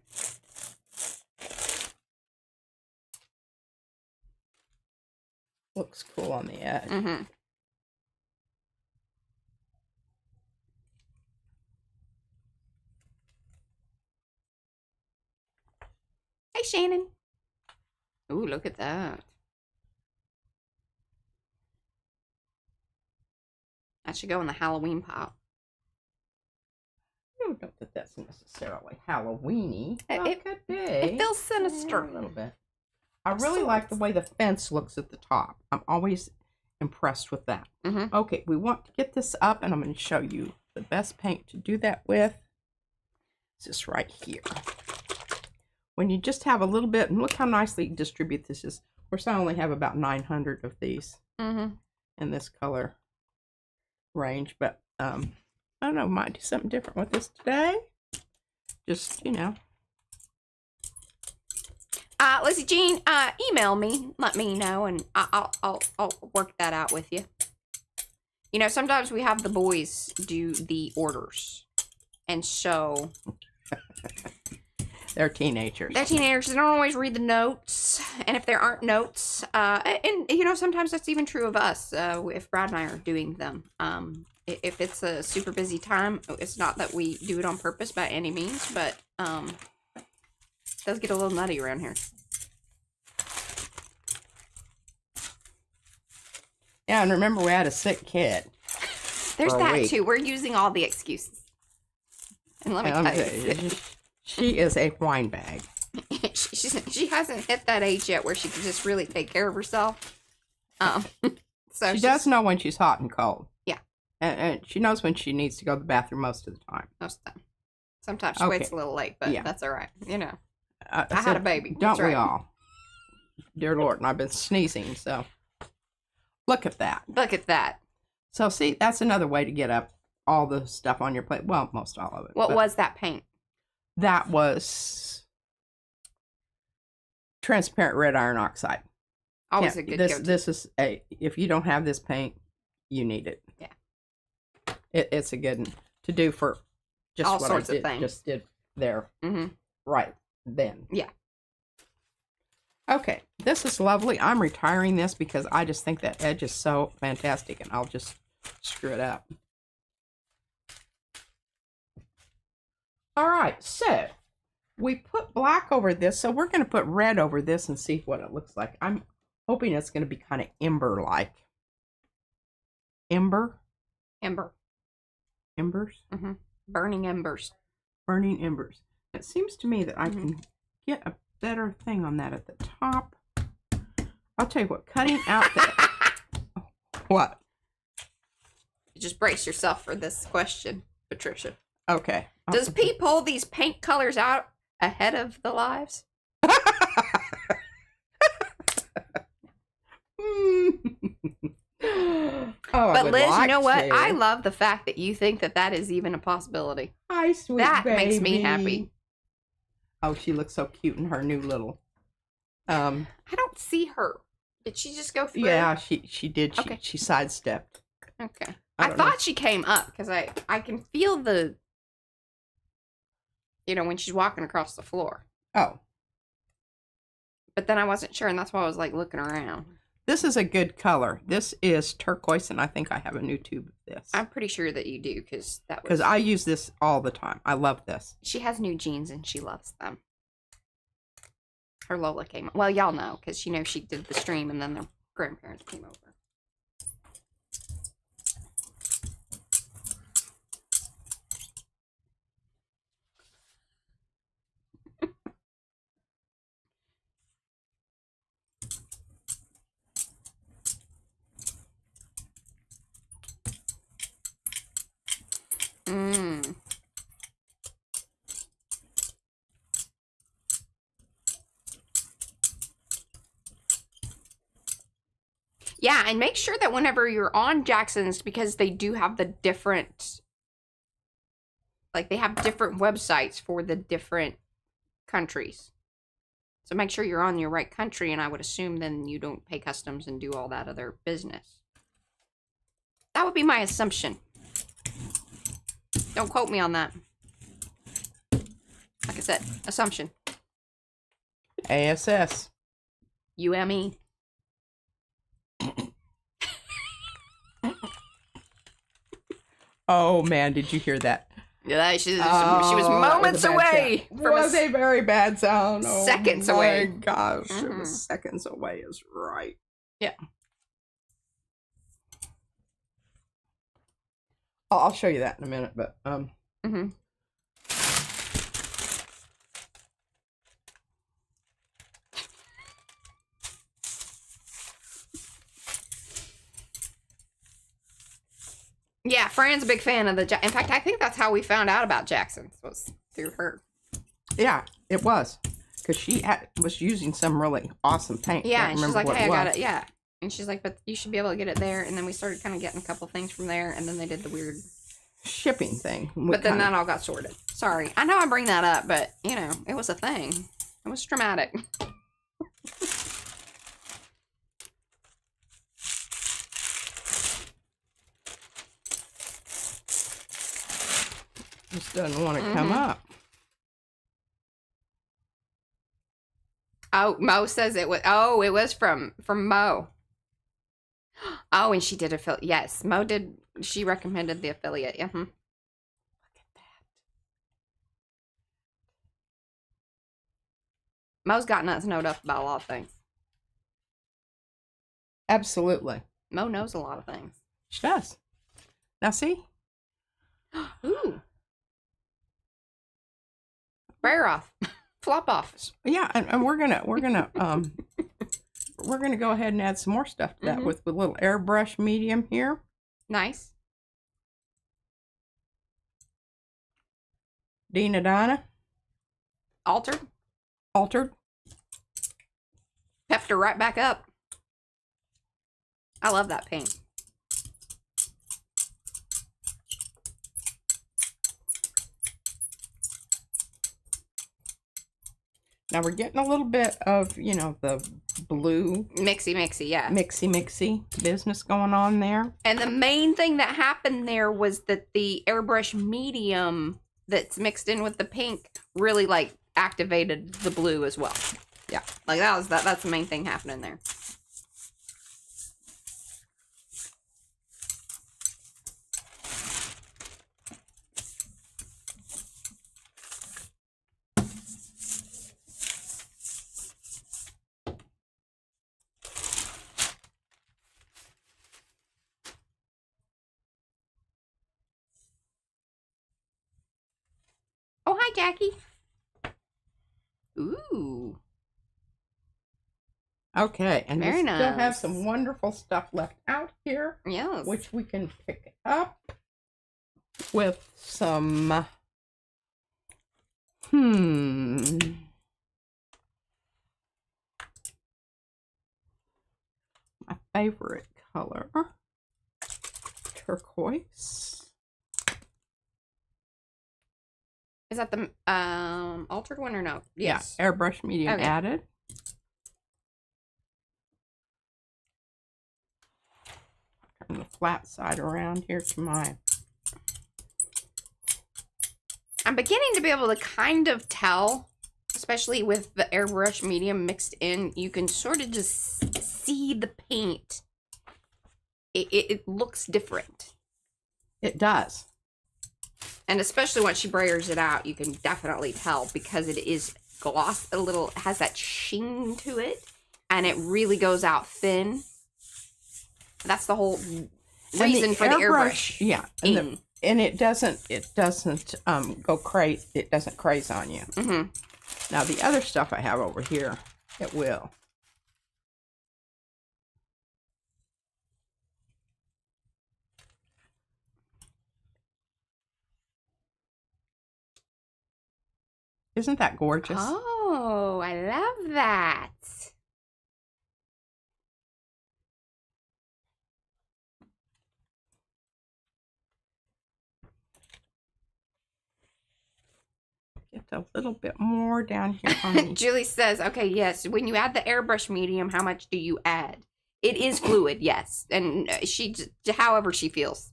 Looks cool on the edge. Mm-hmm. Hey, Shannon. Ooh, look at that. That should go in the Halloween pile. I don't know that that's necessarily Halloween-y. It could be. It feels sinister. A little bit. I really like the way the fence looks at the top. I'm always impressed with that. Mm-hmm. Okay, we want to get this up, and I'm going to show you the best paint to do that with. It's just right here. When you just have a little bit, and look how nicely distributed this is. Of course, I only have about 900 of these in this color range, but I don't know, might do something different with this today. Just, Lizzie Jean, email me, let me know, and I'll work that out with you. Sometimes we have the boys do the orders, and so they're teenagers. They don't always read the notes, and if there aren't notes, and sometimes that's even true of us. If Brad and I are doing them, if it's a super busy time, it's not that we do it on purpose by any means, but it does get a little nutty around here. Yeah, and remember we had a sick kid. There's that too. We're using all the excuses. And let me tell you, she is a wine bag. she hasn't hit that age yet where she can just really take care of herself. So she does know when she's hot and cold. Yeah. And she knows when she needs to go to the bathroom most of the time. Most of the time. Sometimes she waits a little late, but that's all right. You know, I had a baby. Don't we all? Dear Lord, and I've been sneezing, so look at that. Look at that. So see, that's another way to get up all the stuff on your plate. Well, most all of it. What was that paint? That was transparent red iron oxide. Always a good go-to. This is if you don't have this paint, you need it. Yeah. It's a good one to do for just all what sorts I did, of things. just did there. Mm-hmm. Right then. Yeah. Okay, this is lovely. I'm retiring this because I just think that edge is so fantastic, and I'll just screw it up. All right, so we put black over this, so we're going to put red over this and see what it looks like. I'm hoping it's going to be kind of ember-like. Ember? Ember. Embers? Mm-hmm. Burning embers. Burning embers. It seems to me that I can get a better thing on that at the top. I'll tell you what, cutting out the... What? Just brace yourself for this question, Patricia. Okay. Does Pete pull these paint colors out ahead of the lives? But Liz, you know what? I love the fact that you think that is even a possibility. Hi, sweet that baby. Makes me happy. Oh, she looks so cute in her new little. I don't see her. Did she just go through? Yeah, she did. She sidestepped. Okay. I thought she came up because I can feel the. You know, when she's walking across the floor. Oh. But then I wasn't sure, and that's why I was like looking around. This is a good color. This is turquoise, and I think I have a new tube of this. I'm pretty sure that you do, because I use this all the time. I love this. She has new jeans, and she loves them. Her Lola came. Well, y'all know, because you know she did the stream, and then their grandparents came over. Yeah, and make sure that whenever you're on Jackson's, because they do have the different, like they have different websites for the different countries. So make sure you're on your right country, and I would assume then you don't pay customs and do all that other business. That would be my assumption. Don't quote me on that. Like I said, assumption. ASS. UME. Oh man, did you hear that? Yeah, she was moments away. It was a very bad sound. Seconds away. Oh my gosh, it was seconds away is right. Yeah. I'll show you that in a minute, but Yeah, Fran's a big fan of the. In fact, I think that's how we found out about Jackson's, was through her. Yeah, it was, because she was using some really awesome paint. Yeah, and she's like, "Hey, I got it." Yeah, and she's like, "But you should be able to get it there." And then we started kind of getting a couple things from there, and then they did the weird shipping thing. But then that all got sorted. Sorry, I know I bring that up, but you know, it was a thing. It was traumatic. Just doesn't want to come up. Oh, Mo says it was. Oh, it was from Mo. Oh, and she did affiliate. Yes, Mo did. She recommended the affiliate. Yeah. Look at that. Mo's gotten us snowed up about a lot of things. Absolutely. Mo knows a lot of things. She does. Now see. Ooh. Wear off. Flop off. Yeah, and we're gonna we're gonna go ahead and add some more stuff to that with a little airbrush medium here. Nice. Dina Donna. Altered. Pepped her right back up. I love that paint. Now we're getting a little bit of, you know, the blue. Mixy, yeah. Mixy business going on there. And the main thing that happened there was that the airbrush medium that's mixed in with the pink really, like, activated the blue as well. Yeah, like that's the main thing happening there. Oh, hi, Jackie. Ooh. Okay, and Very we nice. still have some wonderful stuff left out here. Yes. Which we can pick up with some, my favorite color, turquoise. Is that the altered one or no? Yes. Yeah, airbrush medium added. Turn the flat side around here to my. I'm beginning to be able to kind of tell, especially with the airbrush medium mixed in, you can sort of just see the paint. It looks different. It does. And especially once she brayers it out, you can definitely tell because it is gloss a little, has that sheen to it, and it really goes out thin. That's the whole reason for the airbrush. Yeah, and it doesn't go crazy. It doesn't craze on you. Mm-hmm. Now the other stuff I have over here, it will. Isn't that gorgeous? Oh, I love that. Get a little bit more down here on me. Julie says, okay, yes, when you add the airbrush medium, how much do you add? It is fluid, yes. And she, however she feels.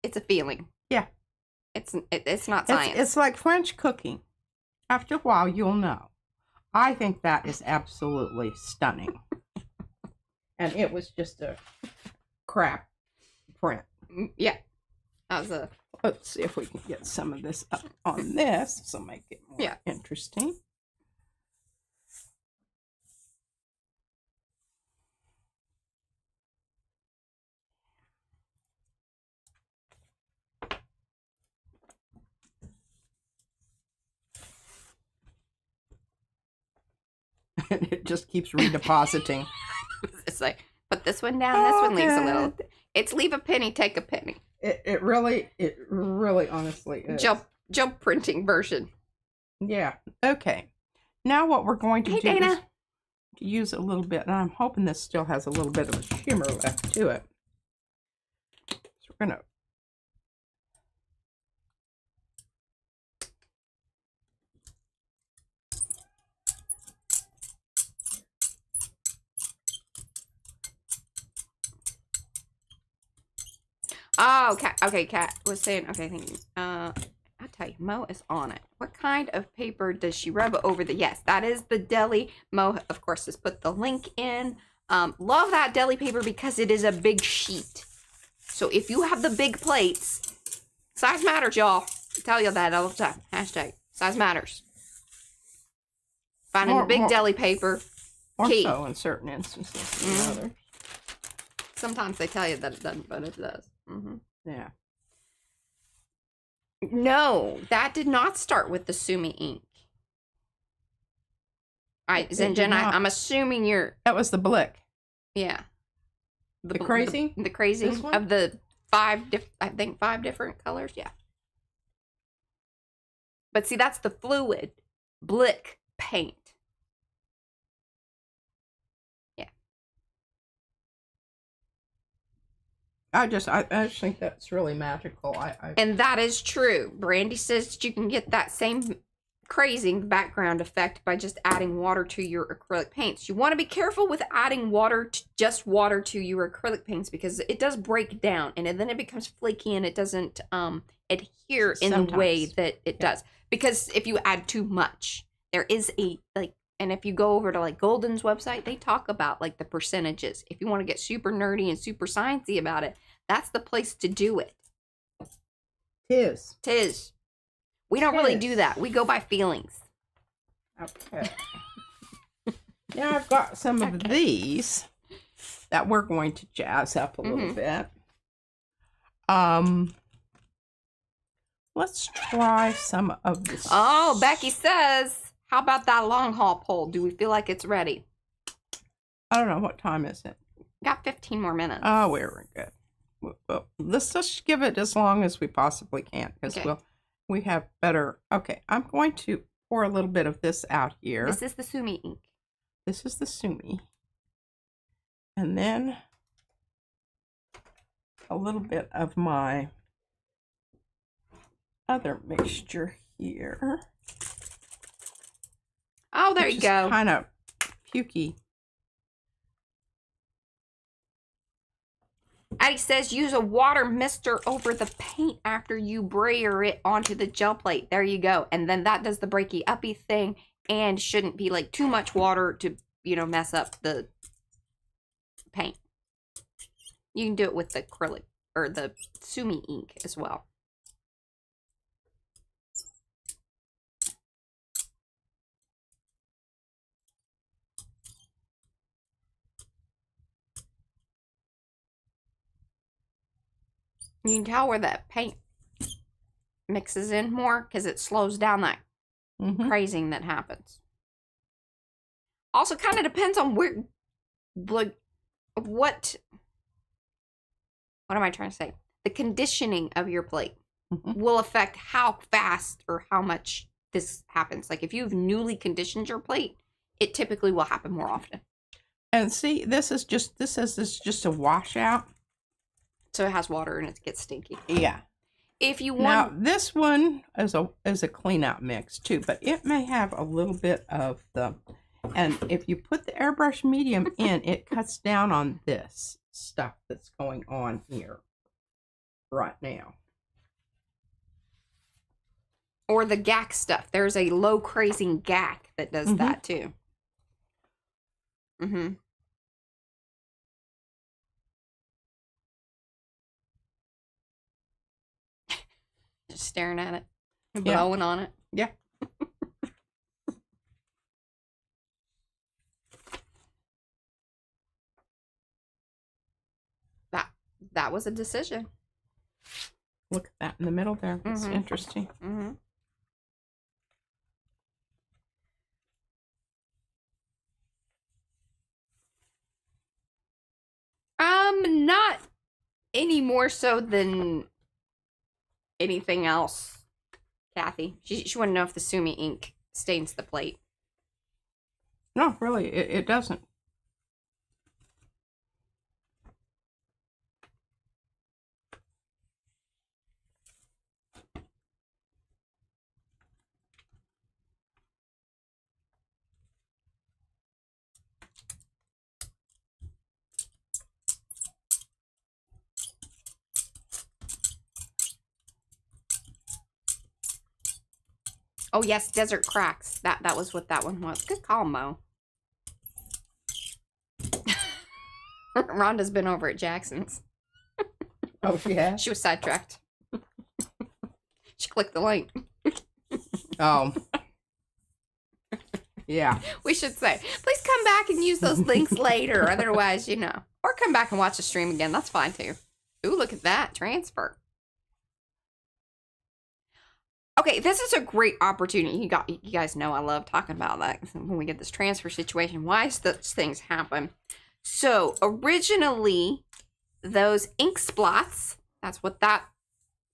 It's a feeling. Yeah. It's not science. It's like French cooking. After a while, you'll know. I think that is absolutely stunning. And it was just a crap print. Yeah. That was a... Let's see if we can get some of this up on this. This will make it more interesting. And it just keeps redepositing. It's like, put this one down, this one leaves a little. It's leave a penny, take a penny. It really honestly is. Jump printing version. Yeah. Okay. Now what we're going to do Dana. is use a little bit, and I'm hoping this still has a little bit of a shimmer left to it. So we're going to Oh, Kat was saying, okay, thank you. I'll tell you, Mo is on it. What kind of paper does she rub over the, yes, that is the deli. Mo, of course, has put the link in. Love that deli paper because it is a big sheet. So if you have the big plates, size matters, y'all. I tell you that all the time. Hashtag, size matters. Finding the big deli paper, key. More so in certain instances than others. Sometimes they tell you that it doesn't, but it does. Mm-hmm. Yeah. No, that did not start with the Sumi ink. All right, Zinjan, I'm assuming you're... That was the Blick. Yeah. The crazy? The crazy of the five different colors, yeah. But see, that's the fluid Blick paint. Yeah. I just think that's really magical. And that is true. Brandy says that you can get that same crazy background effect by just adding water to your acrylic paints. You want to be careful with adding just water to your acrylic paints because it does break down and then it becomes flaky and it doesn't adhere in the way that it does. Because if you add too much, there is and if you go over to like Golden's website, they talk about like the percentages. If you want to get super nerdy and super sciencey about it, that's the place to do it. Tis. We don't really do that. We go by feelings. Okay. Now I've got some of these that we're going to jazz up a little bit. Let's try some of this. Oh, Becky says, how about that long haul pole? Do we feel like it's ready? I don't know. What time is it? Got 15 more minutes. Oh, we're good. Well, let's just give it as long as we possibly can because we have better. Okay, I'm going to pour a little bit of this out here. This is the Sumi ink. This is the Sumi. And then a little bit of my other mixture here. Oh, there you go. Kind of pukey. Addie says use a water mister over the paint after you brayer it onto the gel plate. There you go. And then that does the breaky uppy thing and shouldn't be like too much water to, mess up the paint. You can do it with the acrylic or the Sumi ink as well. You can tell where that paint mixes in more because it slows down that crazing that happens. Also, kind of depends on what am I trying to say? The conditioning of your plate will affect how fast or how much this happens. Like if you've newly conditioned your plate, it typically will happen more often. And see, this is just a washout. So it has water and it gets stinky. Yeah. If you want, now this one is a clean out mix too, but it may have a little bit of the. And if you put the airbrush medium in, it cuts down on this stuff that's going on here right now. Or the gack stuff. There's a low crazing gack that does that too. Just staring at it. Blowing on it. Yeah. That was a decision. Look at that in the middle there. That's interesting. Not any more so than anything else, Kathy. She wanted to know if the Sumi ink stains the plate. No, really, it doesn't. Oh yes, Desert Cracks. That was what that one was. Good call, Mo. Rhonda's been over at Jackson's. Oh, yeah? She was sidetracked. She clicked the link. Oh. Yeah. We should say, please come back and use those links later. Otherwise, Or come back and watch the stream again. That's fine, too. Ooh, look at that. Transfer. Okay, this is a great opportunity. You guys know I love talking about that when we get this transfer situation. Why such things happen? So, originally, those ink splots, that's what that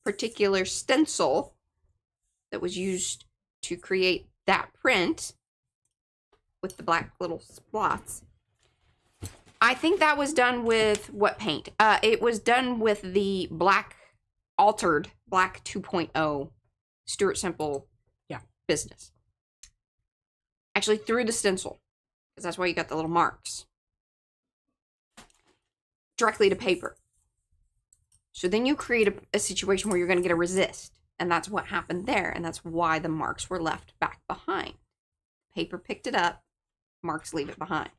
particular stencil that was used to create that print with the black little spots. I think that was done with what paint? It was done with the black, altered Black 2.0 Stuart Simple business. Actually, through the stencil, because that's why you got the little marks. Directly to paper. So then you create a situation where you're going to get a resist. And that's what happened there. And that's why the marks were left back behind. Paper picked it up. Marks leave it behind.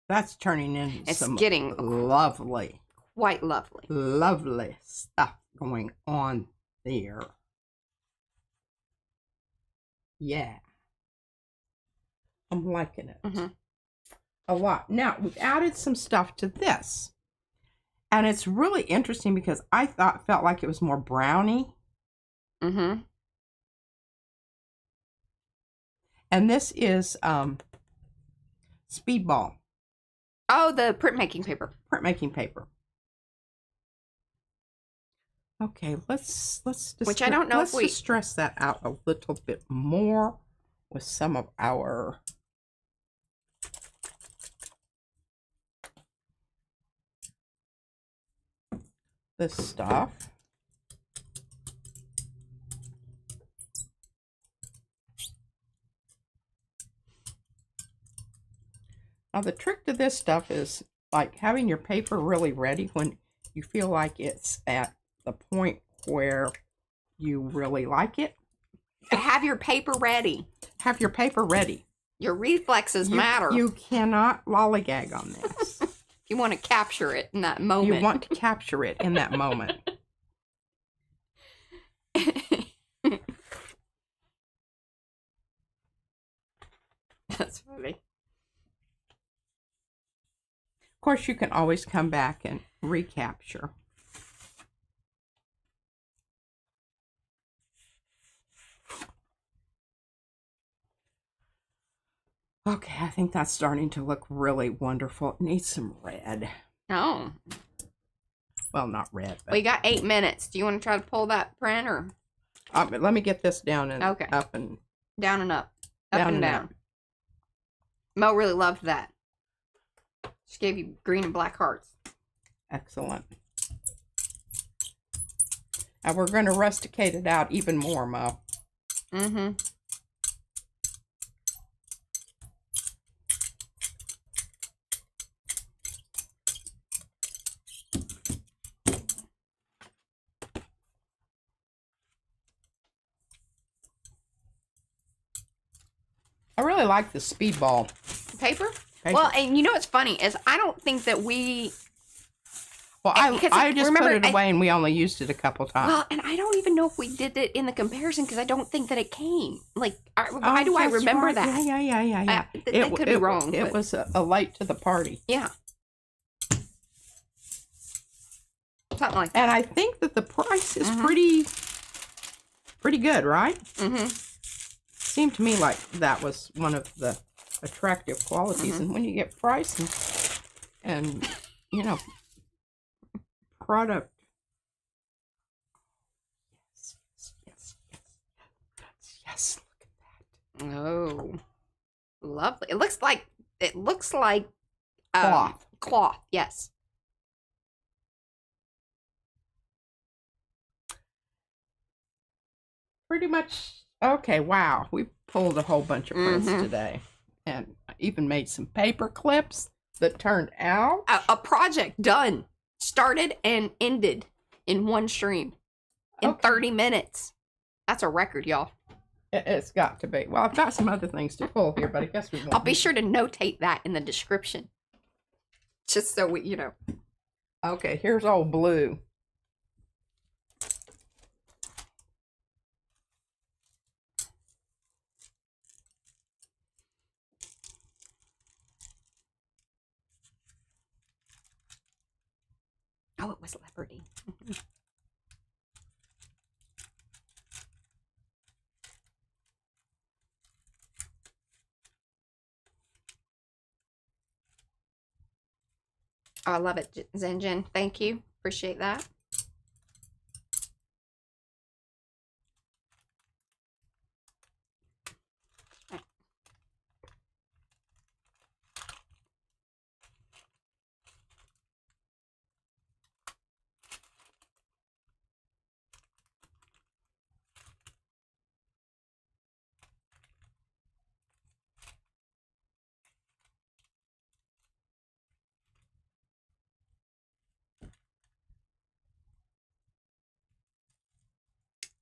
That's turning into it's some getting lovely, quite lovely stuff going on there. Yeah. I'm liking it. A lot. Now, we've added some stuff to this. And it's really interesting because I felt like it was more browny. And this is Speedball. Oh, the printmaking paper. Printmaking paper. Okay, let's just which I don't know if we just stress that out a little bit more with some of our this stuff. Now the trick to this stuff is like having your paper really ready when you feel like it's at the point where you really like it. Have your paper ready. Have your paper ready. Your reflexes matter. You cannot lollygag on this. You want to capture it in that moment. You want to capture it in that moment. That's funny. Of course, you can always come back and recapture. Okay, I think that's starting to look really wonderful. It needs some red. Oh. Well, not red. But We got 8 minutes. Do you want to try to pull that print or? let me get this down and Okay. up and Down and up. Up and down. Mo really loved that. She gave you green and black hearts. Excellent. And we're going to rusticate it out even more, Mo. I really like the Speedball. Paper? Well, and you know what's funny is I don't think that we... Well, I just put it away and we only used it a couple times. Well, and I don't even know if we did it in the comparison because I don't think that it came. Like, why do I remember right. that? Yeah. That could be wrong. It was a late to the party. Yeah. Something like that. And I think that the price is pretty good, right? Seemed to me like that was one of the attractive qualities. And when you get price and you know, product. Yes, look at that. Oh, lovely. It looks like Cloth. Cloth, yes. Pretty much. Okay, wow. We pulled a whole bunch of prints today. And I even made some paper clips that turned out. A project done. Started and ended in one stream. In 30 minutes. That's a record, y'all. It's got to be. Well, I've got some other things to pull here, but I guess we won't. I'll be sure to notate that in the description. Just so we, Okay, here's old Blue. Oh, it was Leopardy. Oh, I love it, Zinjin. Thank you. Appreciate that.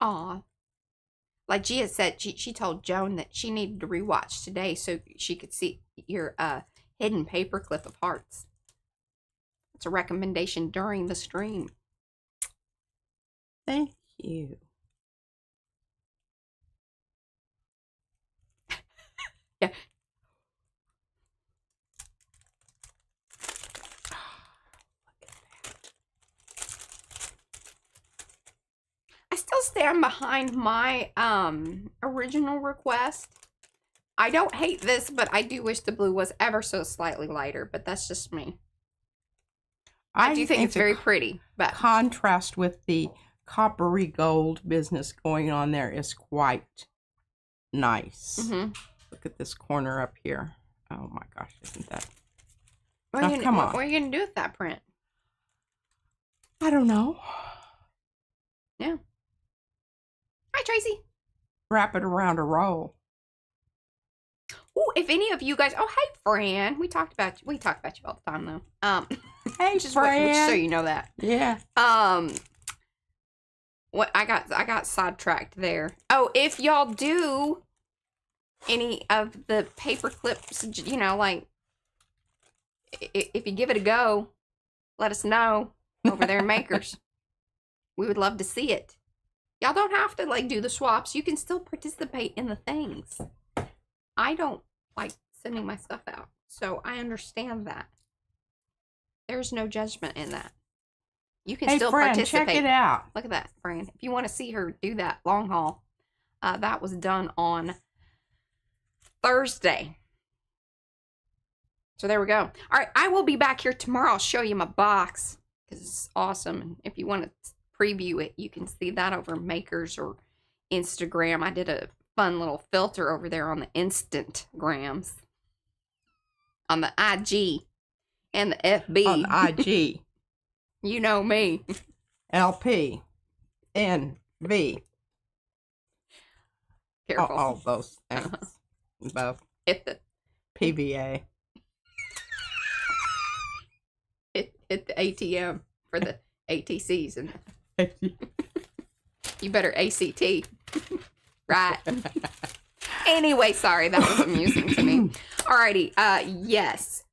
Aw. Like Gia said, she told Joan that she needed to rewatch today so she could see your hidden paperclip of hearts. It's a recommendation during the stream. Thank you. Yeah. I still stand behind my original request. I don't hate this, but I do wish the blue was ever so slightly lighter, but that's just me. I do think it's very pretty, but contrast with the coppery gold business going on there is quite nice. Mm-hmm. Look at this corner up here. Oh my gosh, isn't that? What are you gonna do with that print? I don't know. Yeah. Hi, Tracy. Wrap it around a roll. Oh, if any of you guys, oh hey, Fran, we talked about you all the time though. Hey, just Fran. so you know that. Yeah. What I got sidetracked there. Oh, if y'all do any of the paper clips, you know, like if you give it a go, let us know over there in Makers. We would love to see it. Y'all don't have to like do the swaps. You can still participate in the things. I don't like sending my stuff out, so I understand that. There's no judgment in that. You can still participate. Check it out. Look at that, Fran. If you want to see her do that long haul, that was done on Thursday. So there we go. All right, I will be back here tomorrow. I'll show you my box because it's awesome. And if you want to preview it, you can see that over Makers or Instagram. I did a fun little filter over there on the Instagrams, on the IG and the FB. On the IG. You know me. LP. NV. Careful. All those things. Both. Hit the PVA. Hit the ATM for the ATCs and you better ACT. Right. Anyway, sorry, that was amusing to me. Alrighty, yes.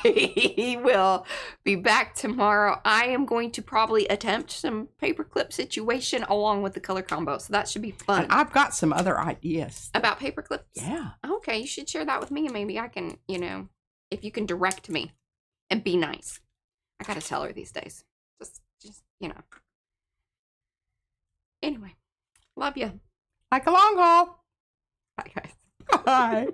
He will be back tomorrow. I am going to probably attempt some paperclip situation along with the color combo, so that should be fun. And I've got some other ideas. About paperclips? Yeah. Okay, you should share that with me and maybe I can, you know, if you can direct me and be nice. I gotta tell her these days. Just, you know. Anyway, love you. Like a long haul. Bye, guys. Bye.